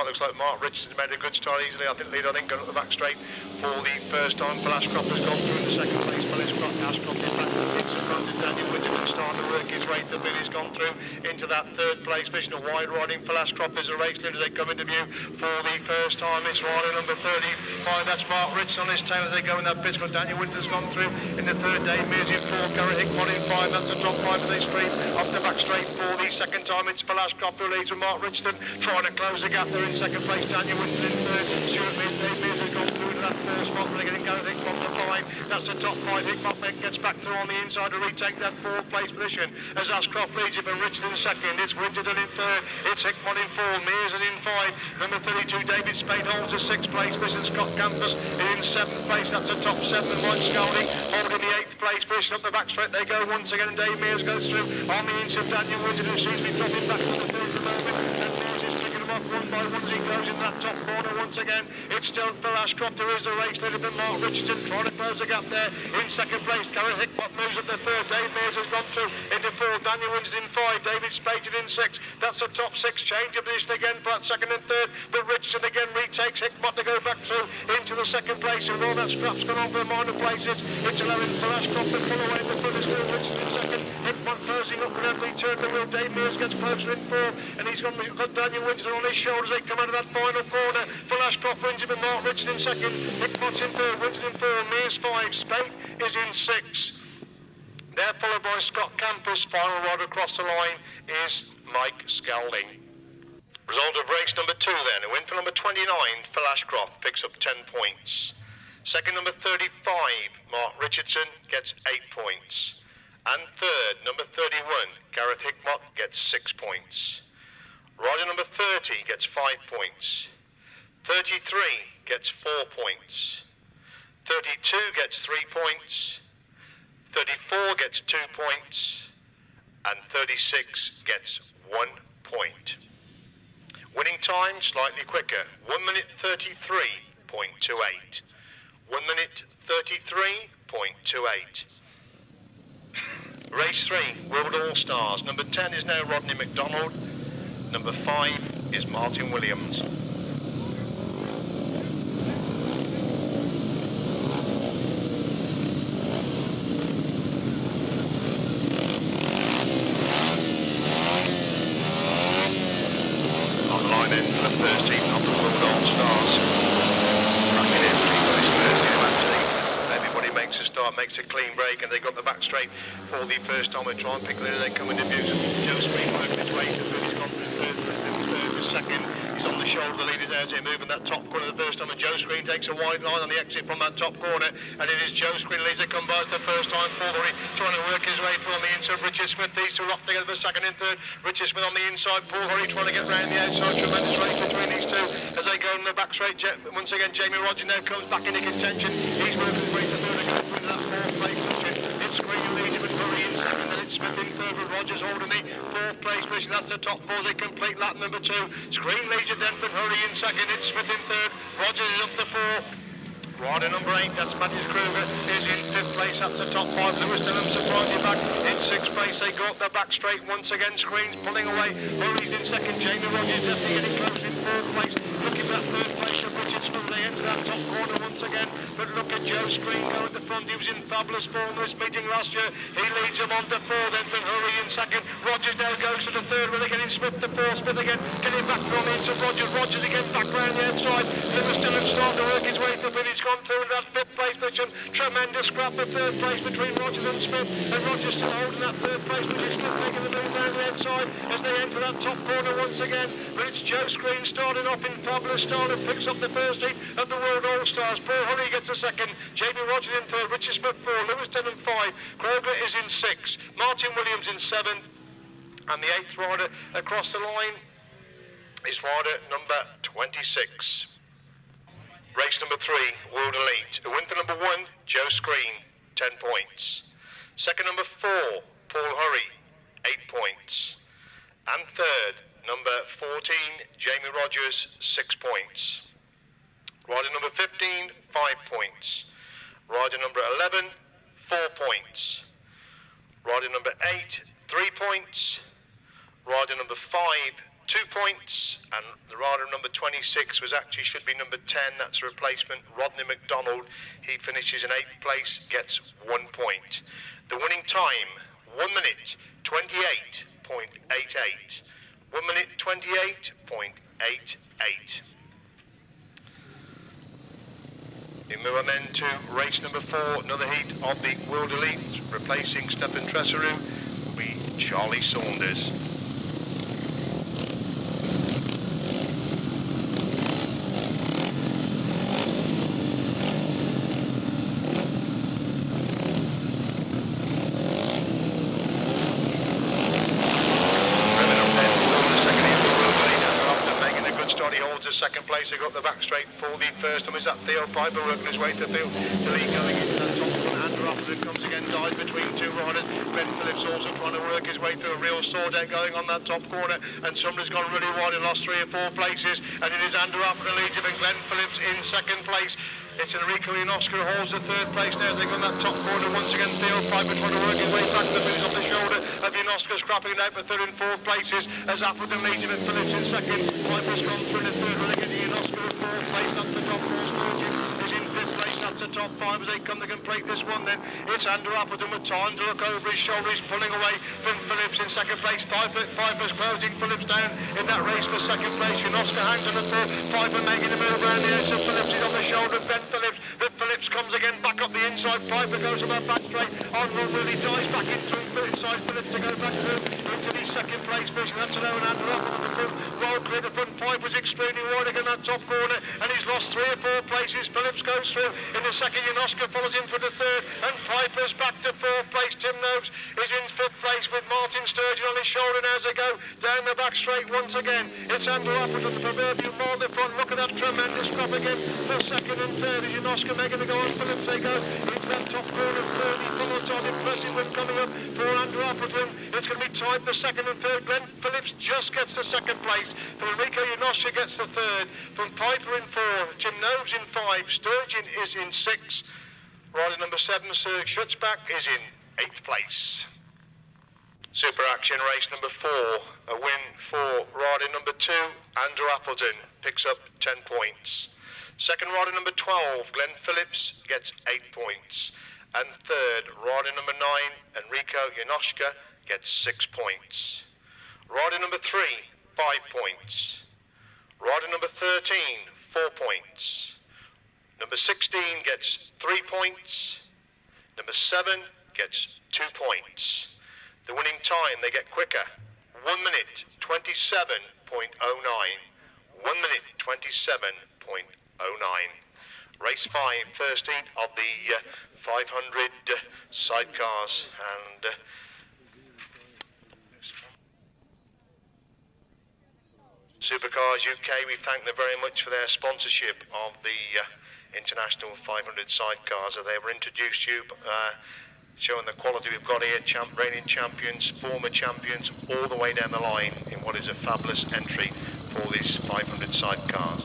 Speaker 19: Looks like Mark Richardson made a good start easily. I think got up the back straight for the first time. Phil Ashcroft has gone through in the second place. Phil Ashcroft is back in front of Daniel Winterton, starting to work his way to Bill. He's gone through into that third place position. A wide riding Phil Ashcroft is a race leader. They come into view for the first time. It's rider number 35. That's Mark Richardson on his tail as they go in that pit. But Daniel Winterton's gone through in the third. Dave Mears in 4. Gareth Hickmott in 5. That's the top 5 of the street. Off the back straight for the second time. It's Phil Ashcroft who leads with Mark Richardson trying to close the gap there in second place. Daniel Winterton in third. Stuart Mears has gone through to that first spot. They're getting Gareth Hickmott to 5. That's the top 5. Hickmott then gets back through on the inside to retake that 4th place position as Ashcroft leads it, and Richardson in second. It's Winterton in third. It's Hickmott in 4. Mears is in 5. Number 32, David Spade holds the 6th place position. Scott Campus is in 7th place. That's the top 7. And Mike Scaldy holding the 8th place position up the back straight. They go once again, and Dave Mears goes through on the inside. Daniel Winterton who seems to be dropping back on the field at the moment. And Mears is picking them up one by one as he goes in that top corner once again. It's still Phil Ashcroft who is the race leader, but Mark Richardson trying to close the gap there in second place. Gareth Hickmott moves up the third. Dave Mears has gone through into 4. Daniel Winterton in 5. David Spade in 6. That's the top 6. Change of position again for that second and third, but Richardson again retakes Hickmott to go back through into the second place. And all that scrap's gone on for the minor places. It's allowing Phil Ashcroft to pull away the front. It's still Richardson in second. Hickmott closing up with every turn the wheel. Dave Mears gets closer in 4, and he's got Daniel Winterton on his shoulders. They come out of that final corner. Phil Ashcroft wins it with Mark Richardson in second. Hickmott's in third. Winterton in 4. Mears 5. Spade is in 6. They're followed by Scott Campus. Final rider across the line is Mike Scalding. Result of race number 2 then. A win for number 29, Phil Ashcroft, picks up 10 points. Second, number 35, Mark Richardson, gets 8 points. And third, number 31, Gareth Hickmott, gets 6 points. Rider number 30 gets 5 points. 33 gets 4 points. 32 gets 3 points. 34 gets 2 points. And 36 gets 1 point. Winning time slightly quicker, 1 minute 33.28. 1 minute 33.28. Race 3, World All-Stars. Number 10 is now Rodney McDonald. Number 5 is Martin Williams. start, makes a clean break, and they got the back straight for the first time. They try and pick it, they come into view. Joe Screen working his way to third, he's gone through second. He's on the shoulder, the leader there as they move in that top corner the first time, and Joe Screen takes a wide line on the exit from that top corner, and it is Joe Screen leads to come by the first time. Paul Hurry trying to work his way through on the inside. Richard Smith, these two locked together for second and third. Richard Smith on the inside, Paul Hurry trying to get round the outside. Tremendous race between these two as they go in the back straight. Once again, Jamie Rogers now comes back into contention. He's working his way to third and goes into that fourth place position. It's Screen leading with Hurry in second, and it's Smith in third with Rogers holding the fourth place position. That's the top four. They complete lap number 2. Screen leads it then for Hurry in second. It's Smith in third. Rogers is up to 4. Rider number 8, that's Matthijssen Kreuzer, is in 5th place. That's the top 5. Lewis Denham surprising back in 6th place. They go up the back straight once again. Screens pulling away. Hurry's in second. Jamie Rogers definitely getting close in 4th place. Looking for that 3rd place of Richard Smith. They enter that top corner once again. But look at Joe Screen go at the front. He was in fabulous form this meeting last year. He leads him on to 4. Then from Hurry in second. Rogers now goes to the 3rd. Where they're getting Smith to 4. Smith again getting back from the inside. Rogers again back round the outside. Lewis Denham starting to work his way to finish. Gone through that 5th place position. Tremendous scrap for 3rd place between Rogers and Smith, and Rogers still holding that 3rd place position. Smith taking the move down the outside as they enter that top corner once again. But it's Joe Screen starting off in fabulous style and picks up the first heat of the World All-Stars. Paul Hurry gets the 2nd. Jamie Rogers in 3rd. Richard Smith 4. Lewis Denham 5. Kreuzer is in 6th. Martin Williams in 7th. And the 8th rider across the line is rider number 26. Race number 3, World Elite. The win for number 1, Joe Screen, 10 points. Second, number 4, Paul Hurry, 8 points. And third, number 14, Jamie Rogers, 6 points. Rider number 15, 5 points. Rider number 11, 4 points. Rider number 8, 3 points. Rider number 5, 2 points, and the rider number 26 should be number 10, that's a replacement, Rodney McDonald. He finishes in 8th place, gets 1 point. The winning time, 1 minute 28.88. 1 minute 28.88. We move on then to race number 4, another heat of the World Elite. Replacing Stefan Tresseroux will be Charlie Saunders. Second place, they got the back straight for the first time. Is that Theo Piper working his way to field to lead going into that top one. Andrew Appleton comes again, dies between 2 riders. Ben Phillips also trying to work his way through a real sword out going on that top corner, and somebody's gone really wide and lost 3 or 4 places, and it is Andrew Appleton leads him and Glenn Phillips in second place. It's Enrico Ionosca who holds the 3rd place now. They go on that top corner once again. Theo Piper trying to work his way back. The moves off the shoulder of Ionosca, scrapping it out for 3rd and 4th places as Appleton leads him and Phillips in second. Piper's gone through the 3rd, really getting Ionosca in 4th place. That's the top 4. Sturgeon is in 5th place. That's the top 5 as they come to complete this one then. It's Andrew Appleton with time to look over his shoulder. He's pulling away from Phillips in second place. Piper's closing Phillips down in that race for second place. Ionosca hangs on the 4th. Piper making a move around the edge. So Phillips is on the shoulder of Ben Phillips. But Phillips comes again back up the inside. Piper goes on that back straight. On really dives back in through inside Phillips to go back through into the second place position. That's an Andrew Appleton the front. Well clear the front. Piper's extremely wide again that top corner, and he's lost 3 or 4 places. Phillips goes through in the second. Ionosca follows him for the 3rd, and Piper's back to 4th place. Tim Nobes is in 5th place with Martin Sturgeon on his shoulder now as they go down the back straight once again. It's Andrew Appleton, the proverbial mile the front. Look at that tremendous scrap again for 2nd and 3rd as Ionosca making the go on Phillips. They go into that top corner, 30 full on impressive one coming up for Andrew Appleton. It's going to be tied for 2nd and 3rd. Glenn Phillips just gets the 2nd place. From Enrico Ionosca gets the 3rd. From Piper in 4, Tim Nobes in 5, Sturgeon is in 6. Rider number 7, Serge Schutzbach, is in 8th place. Super Action race number 4, a win for rider number 2, Andrew Appleton, picks up 10 points. Second rider number 12, Glenn Phillips, gets 8 points. And third, rider number 9, Enrico Ionosca, gets 6 points. Rider number 3, 5 points. Rider number 13, 4 points. Number 16 gets 3 points. Number 7 gets 2 points. The winning time, they get quicker. 1 minute 27.09. 1 minute 27.09. Race 5, first heat of the 500 sidecars, and Supercars UK, we thank them very much for their sponsorship of the International 500 sidecars. They were introduced to you, showing the quality we've got here, reigning champions, former champions, all the way down the line in what is a fabulous entry for these 500 sidecars.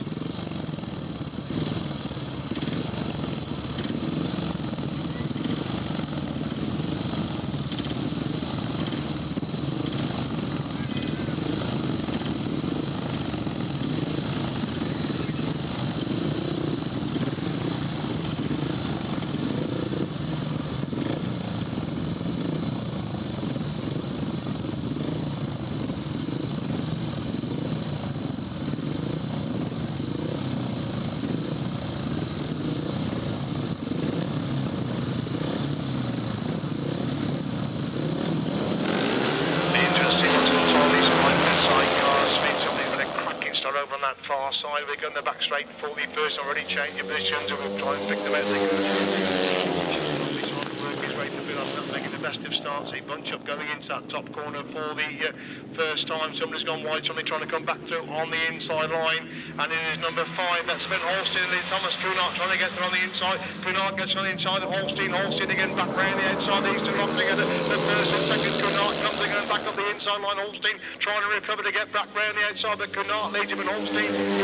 Speaker 19: Over on that far side, we're going the back straight for the first, already changing positions, and we'll try and pick them out. Making the best of starts, a bunch up going into that top corner for the first time. Somebody's gone wide, somebody trying to come back through on the inside line, and it is number 5, that's Sven Holstein, Thomas Kunert trying to get through on the inside. Kunert gets on the inside of Holstein again back round the outside, these two locked together, the first and second. Kunert comes again back up the inside line, Holstein trying to recover to get back round the outside, but Kunert leads him, and Holstein in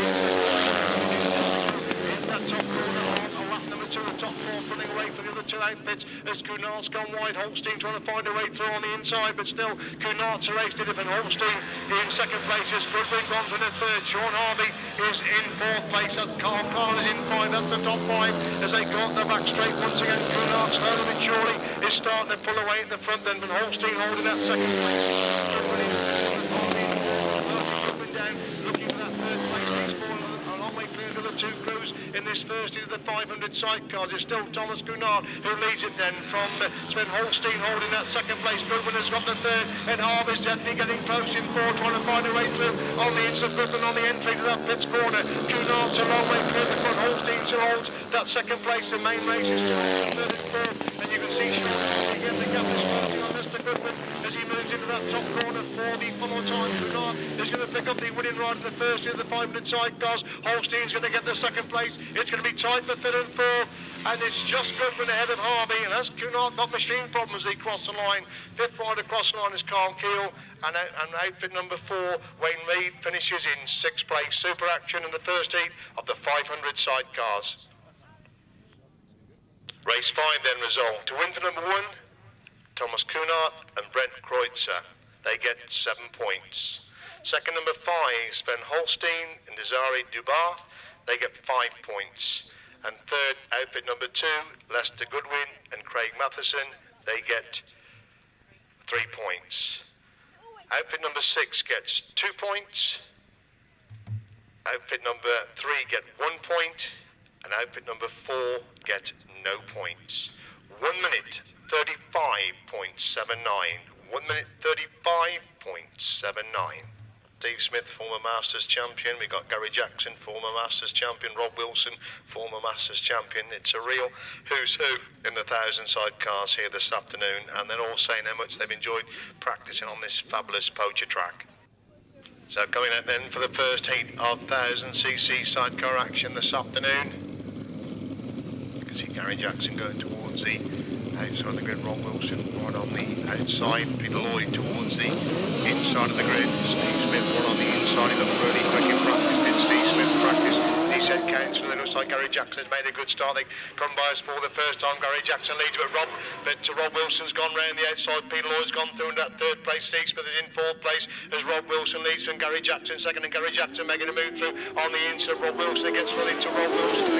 Speaker 19: that top corner on lap number 2, the top 4 running away for the other 2 outfits as Kunert's gone wide. Holstein trying to find a way through on the inside, but still Kunert's a race to different. Holstein in second place as Goodwin gone for the third. Sean Harvey is in 4th place. Carl is in 5. That's the top 5 as they go up the back straight once again. Kunert slowly but surely is starting to pull away at the front then, but Holstein holding that second place. Goodwin is down, looking for that 3rd place. He's fallen a long way through to the 2 crews in this first into the 500 sidecars. It's still Thomas Kunert who leads it then from Sven Holstein holding that 2nd place. Goodwin has got the 3rd, and Harvey's definitely getting close in 4, trying to find a way through on the inside Goodwin on the entry to that pit's corner. Kunert's a long way through the front. Holstein still holds that 2nd place. The main race is still 3rd and 4th, and you can see Sean again the gap is closing on Mr. Goodwin as he moves into that top corner for the full time. Kunert is going to pick up the winning ride in the first into the 500 sidecars. Holstein's going to get the 2nd place. It's going to be tight for 3rd and 4th, and it's just Goodwin ahead of Harvey, and as Kunert got machine problems as he crossed the line. 5th rider across the line is Carl Keel, and outfit number 4, Wayne Reed, finishes in 6th place. Super action in the first heat of the 500 sidecars. Race 5 then result. To win for number 1, Thomas Kunert and Bernd Kreuzer. They get 7 points. Second, number 5, Sven Holstein and Desiree Dubar. They get 5 points. And third, outfit number 2, Lester Goodwin and Craig Matthijssen. They get 3 points. Outfit number 6 gets 2 points. Outfit number 3 get 1 point. And outfit number 4 get no points. 1 minute 35.79. 1 minute 35.79. Steve Smith, former Masters champion. We've got Gary Jackson, former Masters champion. Rob Wilson, former Masters champion. It's a real who's who in the 1,000 sidecars here this afternoon, and they're all saying how much they've enjoyed practicing on this fabulous Poacher track. So coming out then for the first heat of 1,000cc sidecar action this afternoon. You can see Gary Jackson going towards the outside of the grid, Rob Wilson right on the outside, Peter Lloyd towards the inside of the grid, Steve Smith right on the inside. He looked really quick in practice, did Steve Smith practice? He said counts, but it looks like Gary Jackson has made a good start. They come by us for the first time. Gary Jackson leads, but Rob Wilson's gone round the outside. Peter Lloyd's gone through in that 3rd place. Steve Smith is in 4th place as Rob Wilson leads from Gary Jackson 2nd, and Gary Jackson making a move through on the inside. Rob Wilson gets run into Rob Wilson.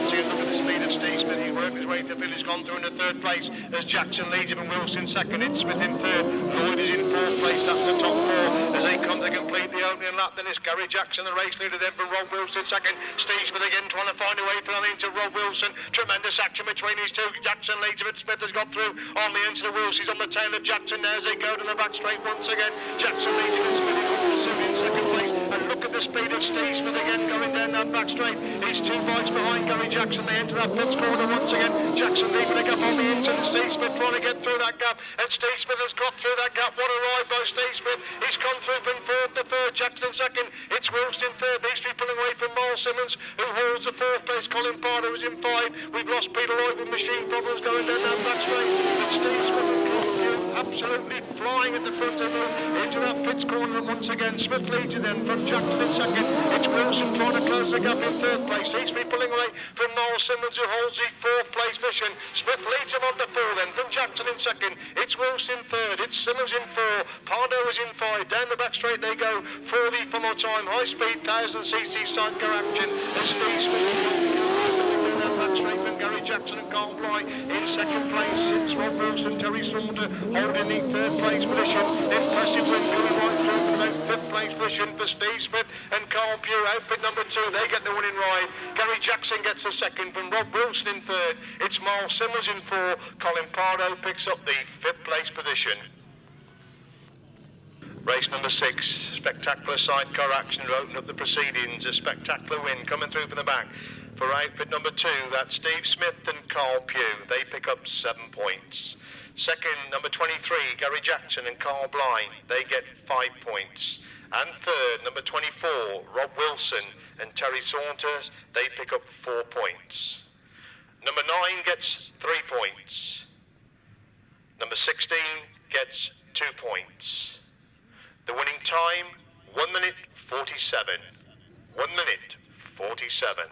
Speaker 19: once again. Look at the speed of Steve Smith. He's worked his way through. He's gone through into third place as Jackson leads him and Wilson second. It's Smith in third. Lloyd is in fourth place. That's the top four as they come to complete the opening lap. Then it's Gary Jackson, the race leader, then from Rob Wilson second. Steve Smith again trying to find a way through into Rob Wilson. Tremendous action between these two. Jackson leads him, but Smith has got through on the end of the wheels. He's on the tail of Jackson now as they go to the back straight once again. Jackson leads him and Smith is pursuing in second place. And look at the speed of Steve Smith again going down that back straight. He's 2 bites behind Gary Jackson. They enter that pits corner once again. Jackson leaving a gap on the inside. Steve Smith trying to get through that gap. And Steve Smith has got through that gap. What a ride by Steve Smith. He's come through from fourth to third. Jackson second. It's Wilson third. These three pulling away from Miles Simmons, who holds the fourth place. Colin Pardo is in 5. We've lost Peter Lloyd with machine problems going down that back straight. But Steve Smith absolutely flying at the front of them into that pits corner once again. Smith leads it then from Jackson in second. It's Wilson trying to close the gap in third place. These three pulling away from Miles Simmons, who holds the fourth place position. Smith leads him on to 4 then from Jackson in second. It's Wilson third. It's Simmons in 4. Pardo is in 5. Down the back straight they go for the funnel time. High speed 1000cc sidecar action. As Steve Smith back straight from Gary Jackson and Carl Bly in second place. It's Rob Wilson, Terry Saunders holding the third place position. Impressive win going right through for the fifth place position for Steve Smith and Carl Pugh. Outfit number 2, they get the winning ride. Gary Jackson gets the second from Rob Wilson in third. It's Miles Simmons in 4. Colin Pardo picks up the fifth place position. Race number 6, spectacular sidecar action to open up the proceedings. A spectacular win coming through from the back. For outfit number 2, that's Steve Smith and Carl Pugh. They pick up 7 points. Second, number 23, Gary Jackson and Carl Bly. They get 5 points. And third, number 24, Rob Wilson and Terry Saunders. They pick up 4 points. Number 9 gets 3 points. Number 16 gets 2 points. The winning time, 1 minute 47. 1 minute 47.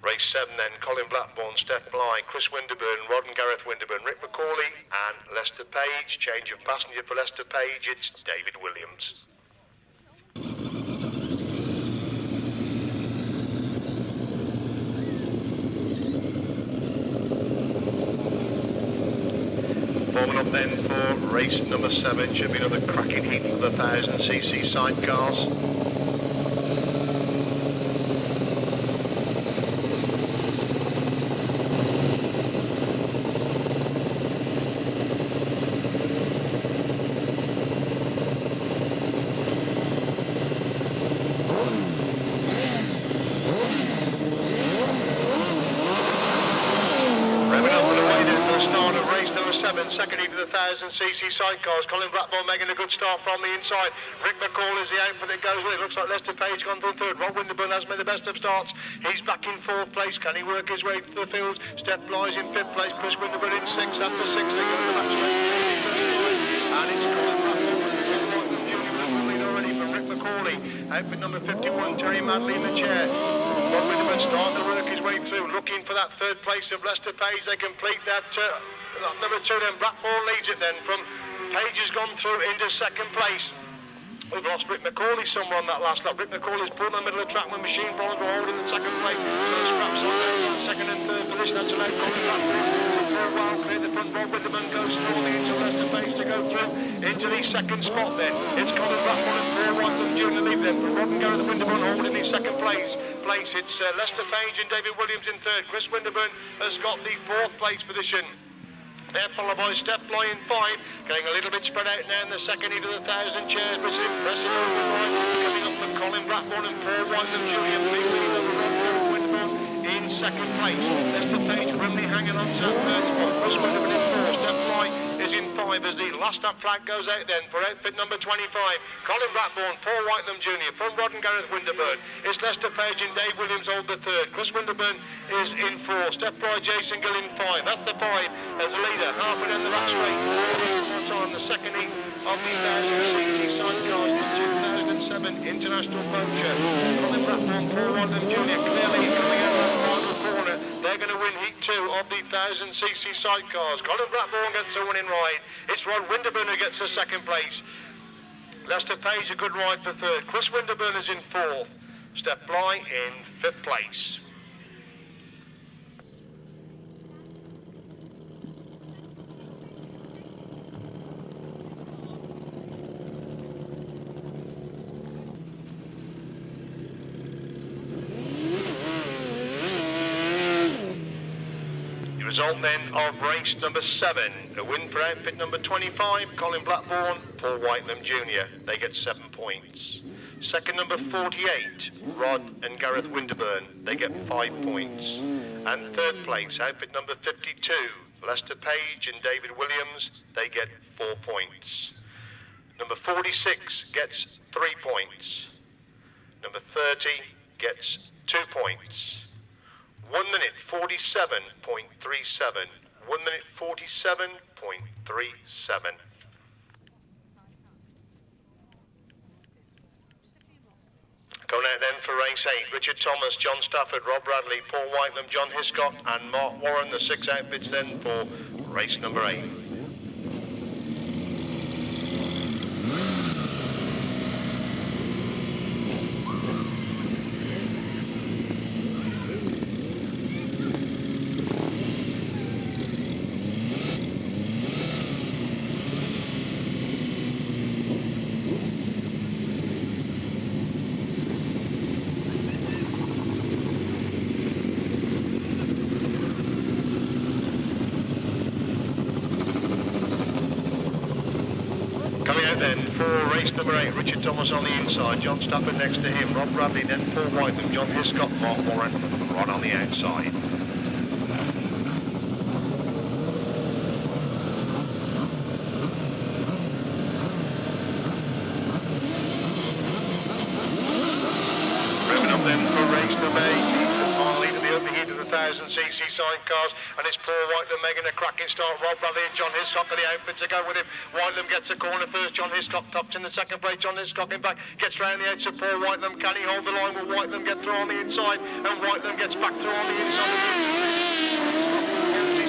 Speaker 19: Race 7 then, Colin Blackburn, Steph Bly, Chris Winterburn, Rod and Gareth Winterburn, Rick McCauley and Lester Page. Change of passenger for Lester Page, it's David Williams. Forming up then for race number 7, should be another cracking heat for the 1000cc sidecars. Second heat of the 1000cc sidecars. Colin Blackburn making a good start from the inside. Rick McCall is the outfit that goes with it. Looks like Lester Page gone through third. Rob Winterburn has made the best of starts. He's back in 4th place. Can he work his way through the field? Steph Bly's in 5th place. Chris Winterburn in 6th. After 6th, they go to the back straight. And it's Colin Blackburn already from Rick McCauley. Outfit number 51, Terry Madley in the chair. Rob Winterburn starting to work his way through, looking for that 3rd place of Lester Page. They complete that. Number 2 then, Blackburn leads it then from Page has gone through into 2nd place. We've lost Rick McCauley somewhere on that last lap. Rick McCauley's pulled in the middle of the track when machine problems were holding in 2nd place. So the scraps on there, 2nd and 3rd position. That's allowed Colin Blackburn to throw a while clear the front. Rob Winterburn goes through on the inside Lester Page to go through into the 2nd spot then. It's Colin Blackburn and 4 right from June to leave them. From Rod and Gareth Winterburn holding the 2nd place. It's Lester Page and David Williams in 3rd. Chris Winterburn has got the 4th place position. They're followed by Steph Bly in 5, going a little bit spread out now in the 2nd heat of the 1000 chairs, but it's impressive coming up from Colin Blackburn and Paul White and Julian Lee over Rob Winterburn in 2nd place. Lester Page grimly hanging on to that 3rd spot. Chris Winterburn in 4, Steph Bly is in 5 as the last up flag goes out then for outfit number 25. Colin Blackburn, Paul Whitelam Jr. from Rod and Gareth Winterburn. It's Lester Page and Dave Williams hold the 3rd. Chris Winterburn is in 4. Steph Bly, Jason Gill in 5. That's the 5 as a leader. Halfway down the back straight. More time, the 2nd heat of the 1000cc sidecars, the 2007 International Poacher. Colin Blackburn, Paul Whitelam Jr. clearly coming out of the final corner. They're going to win heat 2 of the 1000cc sidecars. Colin Blackburn gets a winning ride. It's Rod Winterburn who gets the 2nd place. Lester Page, a good ride for third. Chris Winterburn is in fourth. Steph Bly in fifth place. Result then of race number 7, a win for outfit number 25, Colin Blackburn, Paul Whitelam Jr. They get 7 points. Second number 48, Rod and Gareth Winterburn. They get 5 points. And third place, outfit number 52, Lester Page and David Williams. They get 4 points. Number 46 gets 3 points. Number 30 gets 2 points. 1 minute 47.37. 1 minute 47.37. Going out then for race 8, Richard Thomas, John Stafford, Rob Bradley, Paul Whitelam, John Hiscock and Mark Warren, the 6 outfits then for race number 8. Number 8, Richard Thomas on the inside, John Stafford next to him, Rob Bradley, then Paul Whitelam, John Hiscock, Mark Warren, Rod on the outside. Moving up then for race number 8, the final lead of the overheat of the 1000cc sidecars, and it's Paul Whitelam making a cracking start. Rob Bradley and John Hiscock are the outfits to go with him. Whitelam gets a corner first, John Hiscock tops in the second place. John Hiscock in back, gets round the edge of Paul Whitelam. Can he hold the line? Will Whitelam get through on the inside? And Whitelam gets back through on the inside.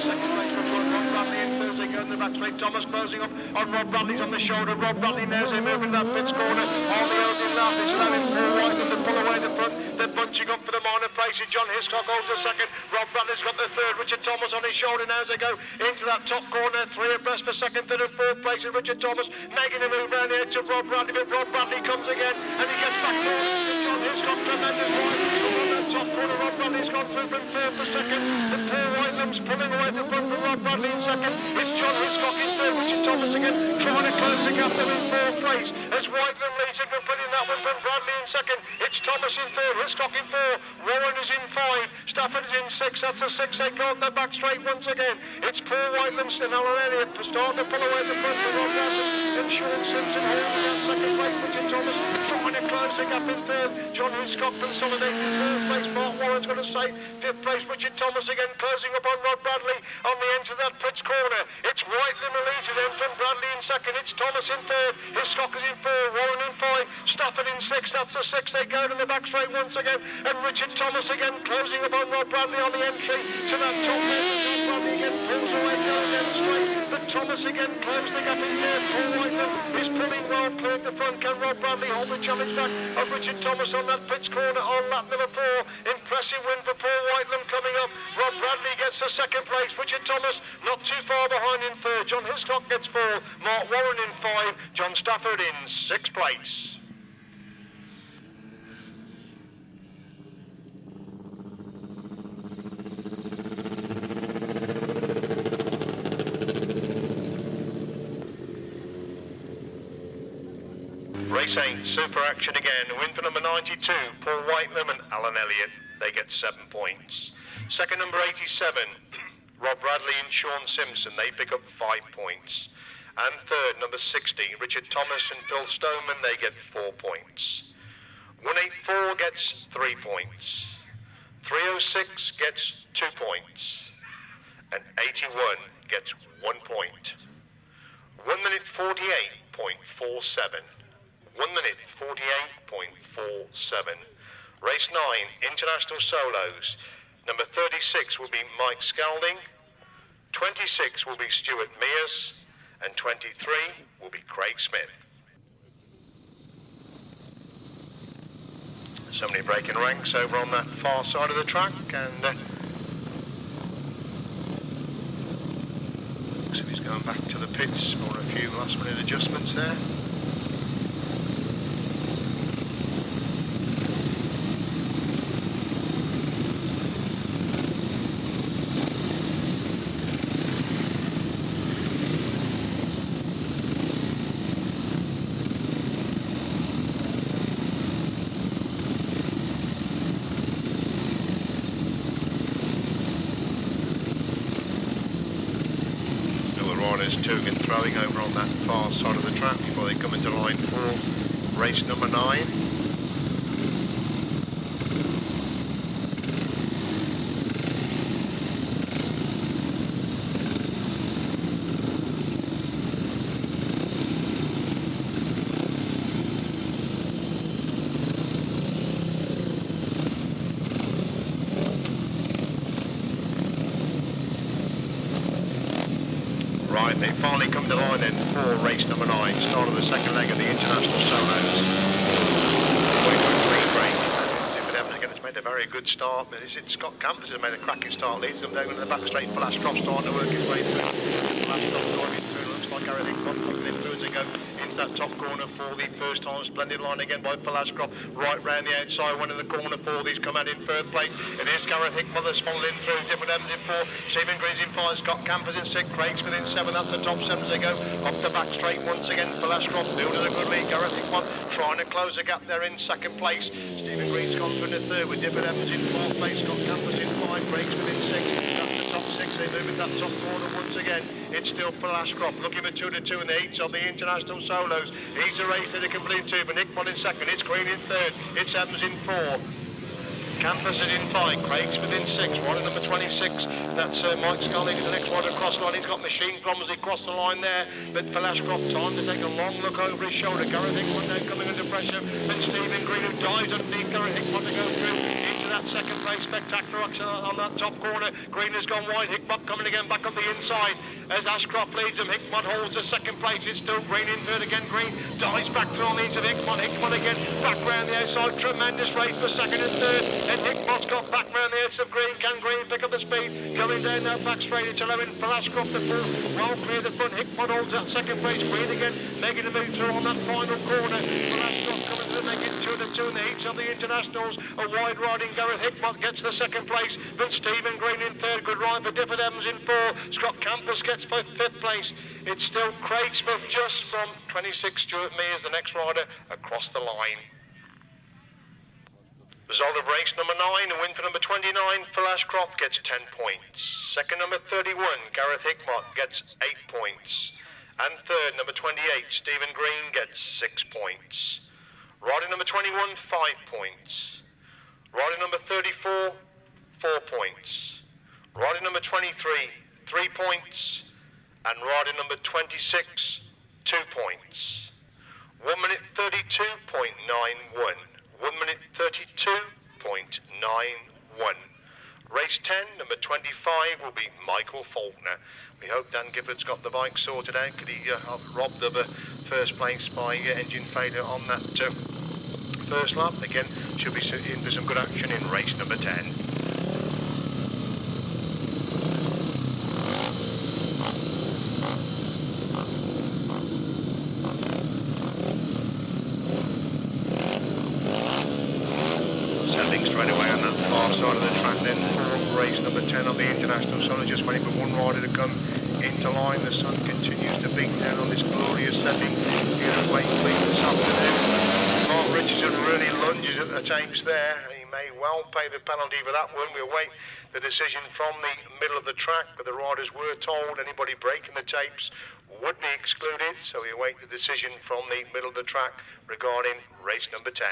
Speaker 19: Second place for Rob Bradley in third, they go in the back straight. Thomas closing up on Rob Bradley's on the shoulder. Rob Bradley now, they're moving that pits corner. On the open lap, it's allowing Paul Whitelam to pull away the front. They're bunching up for the minor places. John Hiscock holds the second. Rob Bradley's got the third. Richard Thomas on his shoulder now as they go into that top corner. 3 abreast for second, third and fourth place. And Richard Thomas making a move round the edge of Rob Bradley. But Rob Bradley comes again and he gets back there. John Hiscock tremendous ride. On that top corner, Rob Bradley's gone through from third to second. The Paul Whitelam's pulling away the front from Rob Bradley in second. It's John Hiscock in third. Richard Thomas again trying to close the gap there in fourth place. As Whitelam leads him from putting that one from Bradley in second. It's Thomas in third. Hiscock in fourth. Warren is in 5, Stafford is in 6, that's a 6, they go up the back straight once again. It's Paul Whitelam and Alan Elliott starting to pull away the front of Rob Bradley and Sean Simpson holding that second place. Richard Thomas trying to close the gap in third. John Hiscock consolidating fourth place. Mark Warren's going to say fifth place. Richard Thomas again closing up on Rob Bradley on the end of that pitch corner. It's Whitelam who leads it in from Bradley in second. It's Thomas in third. Hiscock is in 4, Warren in 5, Stafford in 6, that's a 6, they go in the back straight once again. And Richard Thomas again closing upon Rob Bradley on the entry to that top end. Rob Bradley again pulls away, goes in straight, but Thomas again closed the gap in third. Paul Whitelam is pulling well clear at the front. Can Rob Bradley hold the challenge back of Richard Thomas on that pitch corner on lap number 4? Impressive win for Paul Whitelam coming up. Rob Bradley gets the second place. Richard Thomas not too far behind in third. John Hiscock gets 4, Mark Warren in 5, John Stafford in 6th place. Race 8, super action again. A win for number 92, Paul Whitelam and Alan Elliott. They get 7 points. Second, number 87, Rob Bradley and Sean Simpson. They pick up 5 points. And third, number 60, Richard Thomas and Phil Stoneman. They get 4 points. 184 gets 3 points. 306 gets 2 points. And 81 gets 1 point. 1 minute 48.47. 1 minute 48.47. Race 9, International Solos. Number 36 will be Mike Scalding. 26 will be Stuart Mears. And 23 will be Craig Smith. Somebody breaking ranks over on that far side of the track, and looks like he's going back to the pits for a few last minute adjustments there. Toing and throwing over on that far side of the track before they come into line 4, race number 9. Right, they finally come to line then for race number 9, start of the second leg of the International Solos. It's made a very good start, but is it Scott Campers has made a cracking start, leads them down in the back straight. Flashcroft starting to work his way through. Flashcroft driving through, looks like Gary Hickman coming through as they go into that top corner for the first time. Splendid line again by Flashcroft, right round the outside, one in the corner for these come out in third place. It is Gareth Hickman that's following through, different Evans in 4, Stephen Green's in 5, Scott Campers in 6, Craig's within 7, that's the top 7 as they go up the back straight once again. Flashcroft building a good lead, Gareth Hickman trying to close the gap there in second place. Stephen Green's gone through in the third with different Evans in 4th place, Scott Campers in 5, Craig's within 6, that's the top 6, they move in that top corner once again. It's still Flashcroft looking for 2-2 in the heats of the International Solos. He's a race leader complete 2, but Hickman in 2nd, it's Green in 3rd, it's Evans in 4. Campus is in 5, Craig's within 6, rider number 26, that's Mike Scully, the next rider across the line, he's got machine problems, he crossed the line there, but Flashcroft time to take a long look over his shoulder. Gareth Hickman now coming under pressure, and Stephen Green who dives underneath Gareth Hickman to go through into that second place, spectacular action on that top corner. Green has gone wide, Hickman coming again back up the inside, as Ashcroft leads him, Hickman holds the second place, it's still Green in 3rd again, Green dives back through on the into Hickman again, back round the outside, tremendous race for 2nd and 3rd. And Hickman's got back round the edge of Green. Can Green pick up the speed? Going down that back straight, it's allowing Flashcroft to pull. Well clear the front. Hickman holds that second place. Green again, making a move through on that final corner. Flashcroft coming through, making 2-2 in the heats of the Internationals. A wide riding Gareth Hickman gets the second place, but Stephen Green in 3rd. Good ride for Difford Evans in 4. Scott Campus gets 5th place. It's still Craig Smith just from 26. Stuart Mears, the next rider, across the line. Result of race number 9, a win for number 29, Flashcroft gets 10 points. Second, number 31, Gareth Hickman gets 8 points. And third, number 28, Stephen Green gets 6 points. Rider number 21, 5 points. Rider number 34, 4 points. Rider number 23, 3 points. And rider number 26, 2 points. 1 minute 32.91. 1 minute 32.91. Race 10, number 25, will be Michael Faulkner. We hope Dan Gifford's got the bike sorted out. Could he robbed of a first place by engine failure on that first lap? Again, should be in for some good action in race number 10. Straight away on that far side of the track then for race number 10 on the International Solar, just waiting for one rider to come into line. The sun continues to beat down on this glorious setting here at Wakefield this afternoon. Mark Richardson really lunges at the tapes there. He may well pay the penalty for that one. We'll wait the decision from the middle of the track, but the riders were told anybody breaking the tapes would be excluded, so we await the decision from the middle of the track regarding race number 10.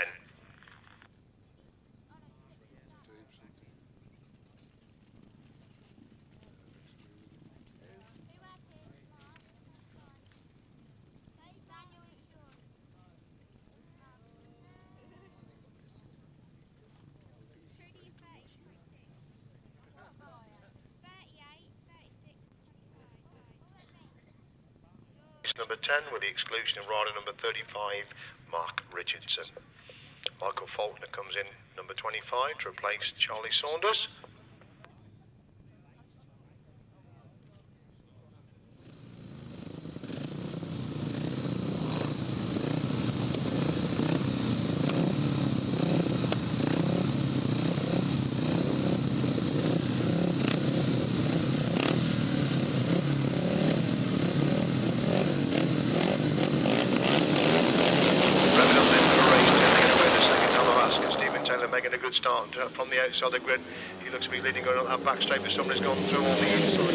Speaker 19: Number 10 with the exclusion of rider number 35, Mark Richardson. Michael Faulkner comes in number 25 to replace Charlie Saunders. Making a good start from the outside of the grid. He looks to be leading on that back straight, but somebody's gone through on the inside.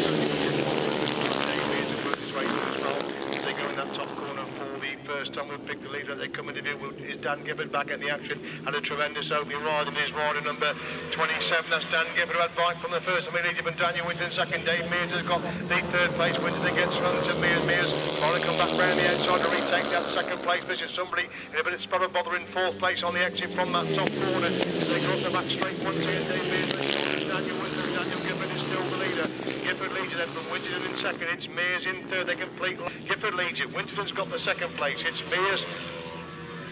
Speaker 19: They go in that top corner for the first time. We'll pick the leader. They come into view. Is Dan Gifford back in the action? Had a tremendous opening ride, and his rider number 27. That's Dan Gifford, who had bike from the first. I mean, Egypt and Daniel Winton second. Dave Mears has got the third place. Winton gets run to Mears. Mears trying to come back round the outside to retake that second place position. Somebody in a bit of spot of bother in fourth place on the exit from that top corner. They go up the back straight once again. Dave Mears, Daniel Winton, Daniel Gifford is still the leader. Gifford leads it then from Winton in second. It's Mears in third. They complete. Gifford leads it. Winton's got the second place. It's Mears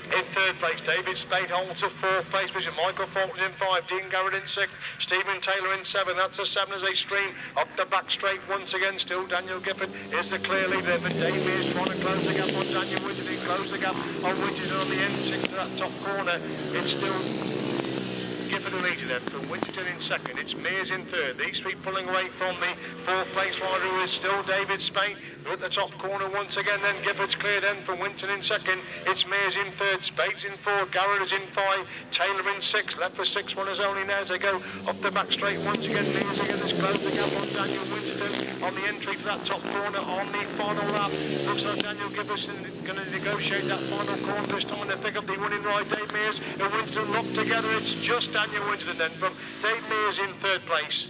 Speaker 19: in third place. David Spade holds a fourth place position. Michael Faulkner in 5. Dean Garrett in 6. Stephen Taylor in 7. That's a 7 as they stream up the back straight once again. Still Daniel Gifford is the clear leader, but Dave Mears trying to close the gap on Daniel Winton. He closed the gap on Winton on the entrance to that top corner. It's still Gifford who leads it then from Winterton in second. It's Mears in third. These three pulling away from the fourth place rider, who is still David Spade. They're at the top corner once again. Then Gifford's clear then from Winton in second. It's Mears in third. Spade's in 4. Garrett is in 5. Taylor in 6. Left for 6 runners only now as they go up the back straight once again. Mears again has closed the gap on Daniel Winterton on the entry to that top corner on the final lap. Looks like Daniel Gifford's going to negotiate that final corner this time and pick up the winning ride. Dave Mears and Winterton locked together. It's just Daniel Winterton then from Dave Mears in third place.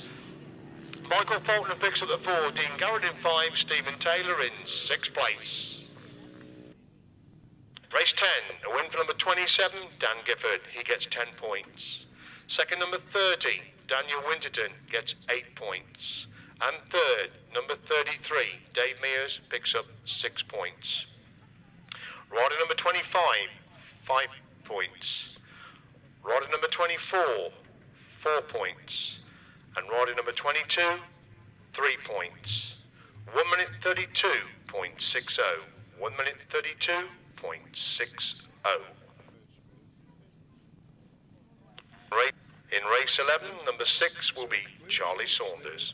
Speaker 19: Michael Faulkner picks up the 4, Dean Garrett in 5, Stephen Taylor in 6th place. Race 10, a win for number 27, Dan Gifford, he gets 10 points. Second, number 30, Daniel Winterton, gets 8 points. And third, number 33, Dave Mears, picks up 6 points. Rider number 25, 5 points. Rider number 24, 4 points. And rider number 22, 3 points. 1 minute 32.60. 1 minute 32.60. In race 11, number 6 will be Charlie Saunders.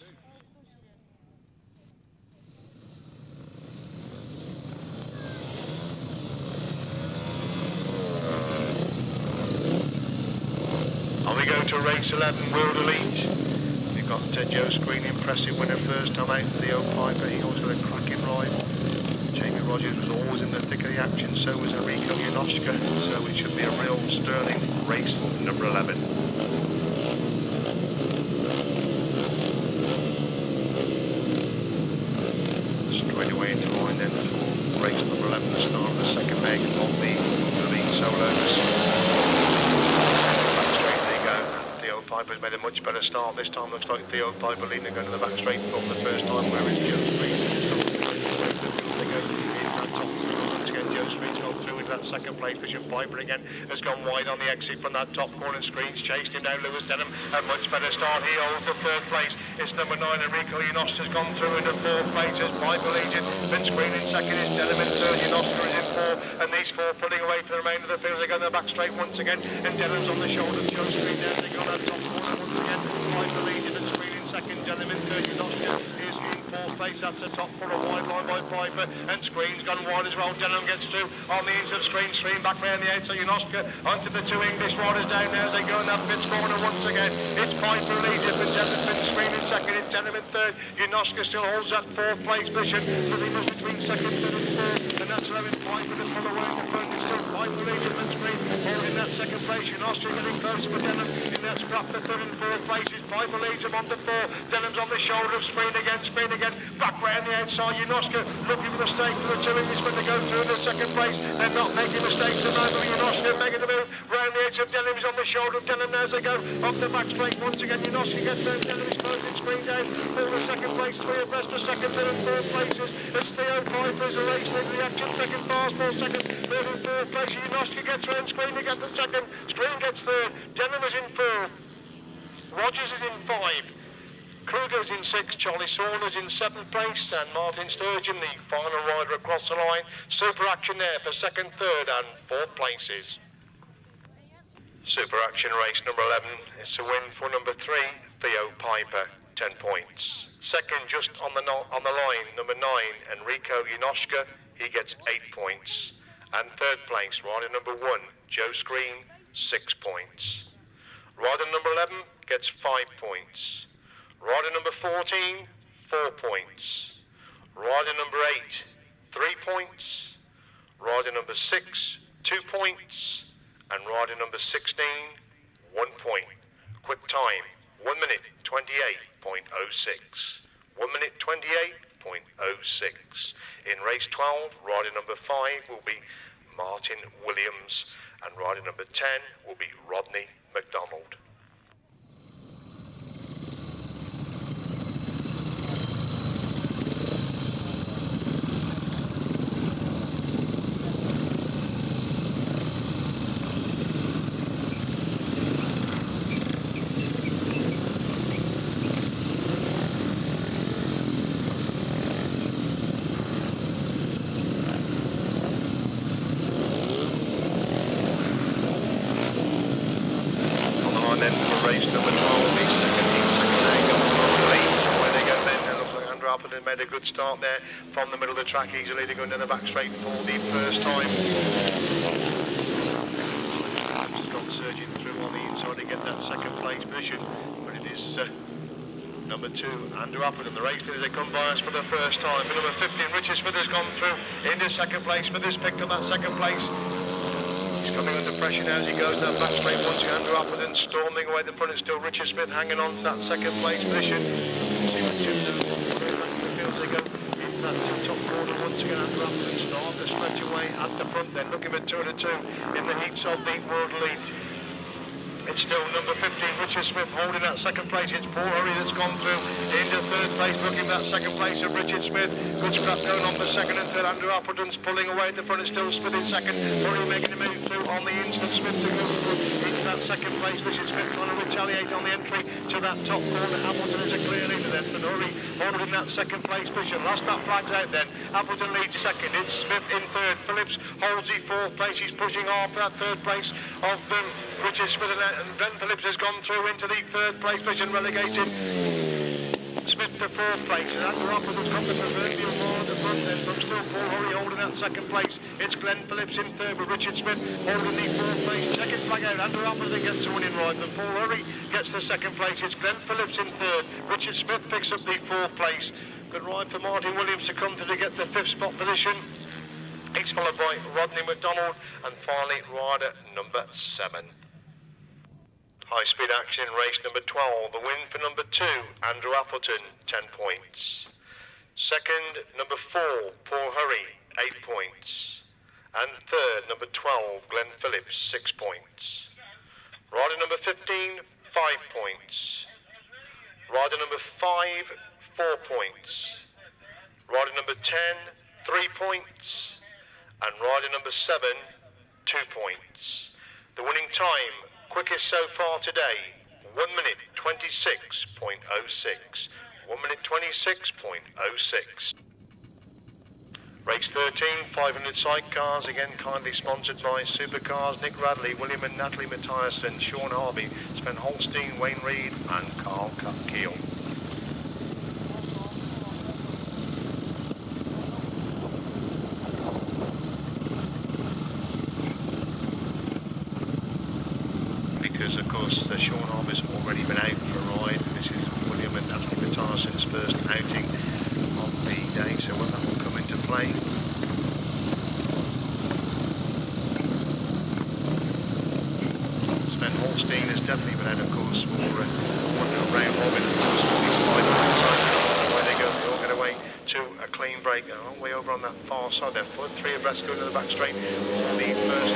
Speaker 19: On we go to race 11, World Elite. We've got Joe Screen, impressive winner first time out for the old Piper. He also had a cracking ride. Jamie Rogers was always in the thick of the action, so was Enrico Janoschka. So it should be a real sterling race number 11. Straight away into line then for race number 11, the start of the second leg of the Elite Solos. Piper's made a much better start this time. Looks like Theo Piper leading and going to the back straight from the first time, where is Joe Street. They go in that top once again. Joe Street's gone through into that second place position. Piper again has gone wide on the exit from that top corner. Screens chased him down. Lewis Denham a much better start. He holds the third place. It's number 9 Enrico Janoschka's gone through into fourth place as Piper leads it. Then Screen in second is Denham in third. Janoschka is in 4, and these 4 pulling away for the remainder of the field. They go in the back straight once again, and Denham's on the shoulder of Joe Street now. They go on that top corner once again. Piper leads it, and Screen in second. Denham in third. Janoschka is in fourth place. That's the top corner, wide line by Piper, and Screen's gone wide as well. Denham gets through on the inside. Stream back round the outside. Janoschka onto the 2 English riders down there as they go in that pit corner once again. It's Piper leads it, but Denham's been Screen in second. It's Denham in third. Janoschka still holds that fourth place position. So they must between second, third and fourth, and that's allowing Piper to pull away in the front. It's still Piper leads it, but Screen holding that second place. Janoschka getting closer to Denham in that scrap for third and fourth places. Piper leads him on to 4. Denham's on the shoulder of Screen again. Back round the outside. Janoschka looking for the stake for the 2 Englishmen to go through in the second place. They're not making mistakes at the moment. Janoschka making the move round the edge of Denham. He's on the shoulder of Denham now as they go up the back straight once again. Janoschka gets there. Denham is closing Screen down for the second place. 3 abreast for second, third and fourth places. It's Theo Piper as a race leader. The action second, fast for second. Third and fourth place, Ionoshka gets third, Screen gets the second, Screen gets third, Denham is in fourth, Rogers is in 5, Kreuzer is in 6, Charlie Saunders in 7th place, and Martin Sturgeon, the final rider across the line. Super action there for 2nd, 3rd and 4th places. Super action race number 11, it's a win for number 3, Theo Piper, 10 points. Second, just on the line, number 9, Enrico Ionoshka, he gets 8 points. And third place, rider number 1, Joe Screen, 6 points. Rider number 11 gets 5 points. Rider number 14, 4 points. Rider number 8, 3 points. Rider number 6, 2 points. And rider number 16, 1 point. Quick time, 1 minute 28.06. 1 minute 28.06. In race 12, rider number 5 will be Martin Williams, and rider number 10 will be Rodney McDonald. Then for race number 12, the second leg of where they go then. It looks like Andrew Appleton made a good start there from the middle of the track, easily going down the back straight for the first time. Scott surging through on the inside to get that second place position, but it is number 2, Andrew Appleton. The race leaders, they come by us for the first time. For number 15, Richard Smith has gone through into second place. Smith has picked up that second place. Coming under pressure now as he goes that back straight once again. Andrew Appleton storming away the front. It's still Richard Smith hanging on to that second place position. See what Tim Nobes feels they go into that top corner once again. Andrew Appleton start to stretch away at the front then, looking at 2 and 2 in the heats of the World Elite. It's still number 15, Richard Smith, holding that second place. It's Paul Hurry that's gone through into third place, looking at that second place of Richard Smith. Good scrap going on for second and third. Andrew Appleton's pulling away at the front. It's still Smith in second. Hurry making a move through on the instant. Smith to go through into that second place. Richard Smith trying to retaliate on the entry to that top corner. Appleton is a clear leader then, but Hurry holding that second place position. Last that flag's out then. Appleton leads second. It's Smith in third. Phillips holds the fourth place. He's pushing hard for that third place of Richard Smith, and Bernd Phillips has gone through into the third place position, relegated Smith to fourth place. And Andrew Appleton's got the proverbial more at the front then, but still Paul Hurry holding that second place. It's Glenn Phillips in third, with Richard Smith holding the fourth place. Second flag out, Andrew Appleton gets the winning ride, and Paul Hurry gets the second place. It's Glenn Phillips in third. Richard Smith picks up the fourth place. Good ride for Martin Williams to come to get the 5th spot position. He's followed by Rodney McDonald, and finally rider number 7. High speed action in race number 12. The win for number 2, Andrew Appleton, 10 points. Second, number 4, Paul Hurry, 8 points. And third, number 12, Glenn Phillips, 6 points. Rider number 15, 5 points. Rider number 5, 4 points. Rider number 10, 3 points. And rider number 7, 2 points. The winning time, quickest so far today, 1 minute 26.06. 1 minute 26.06. Race 13, 500 sidecars, again kindly sponsored by Supercars, Nick Radley, William and Nathalie Matthijssen, Sean Harvey, Sven Holstein, Wayne Reed and Carl Keel. Because of course Sean Harvey's already been out for a ride. This is William and Nathalie Matthijssen's first outing of the day, so when that will come into play. Sven Holstein has definitely been out, of course, for one round robin. Where they go, they all get away to a clean break. They're all the way over on that far side. They're 3 abreast going to the back straight for the first.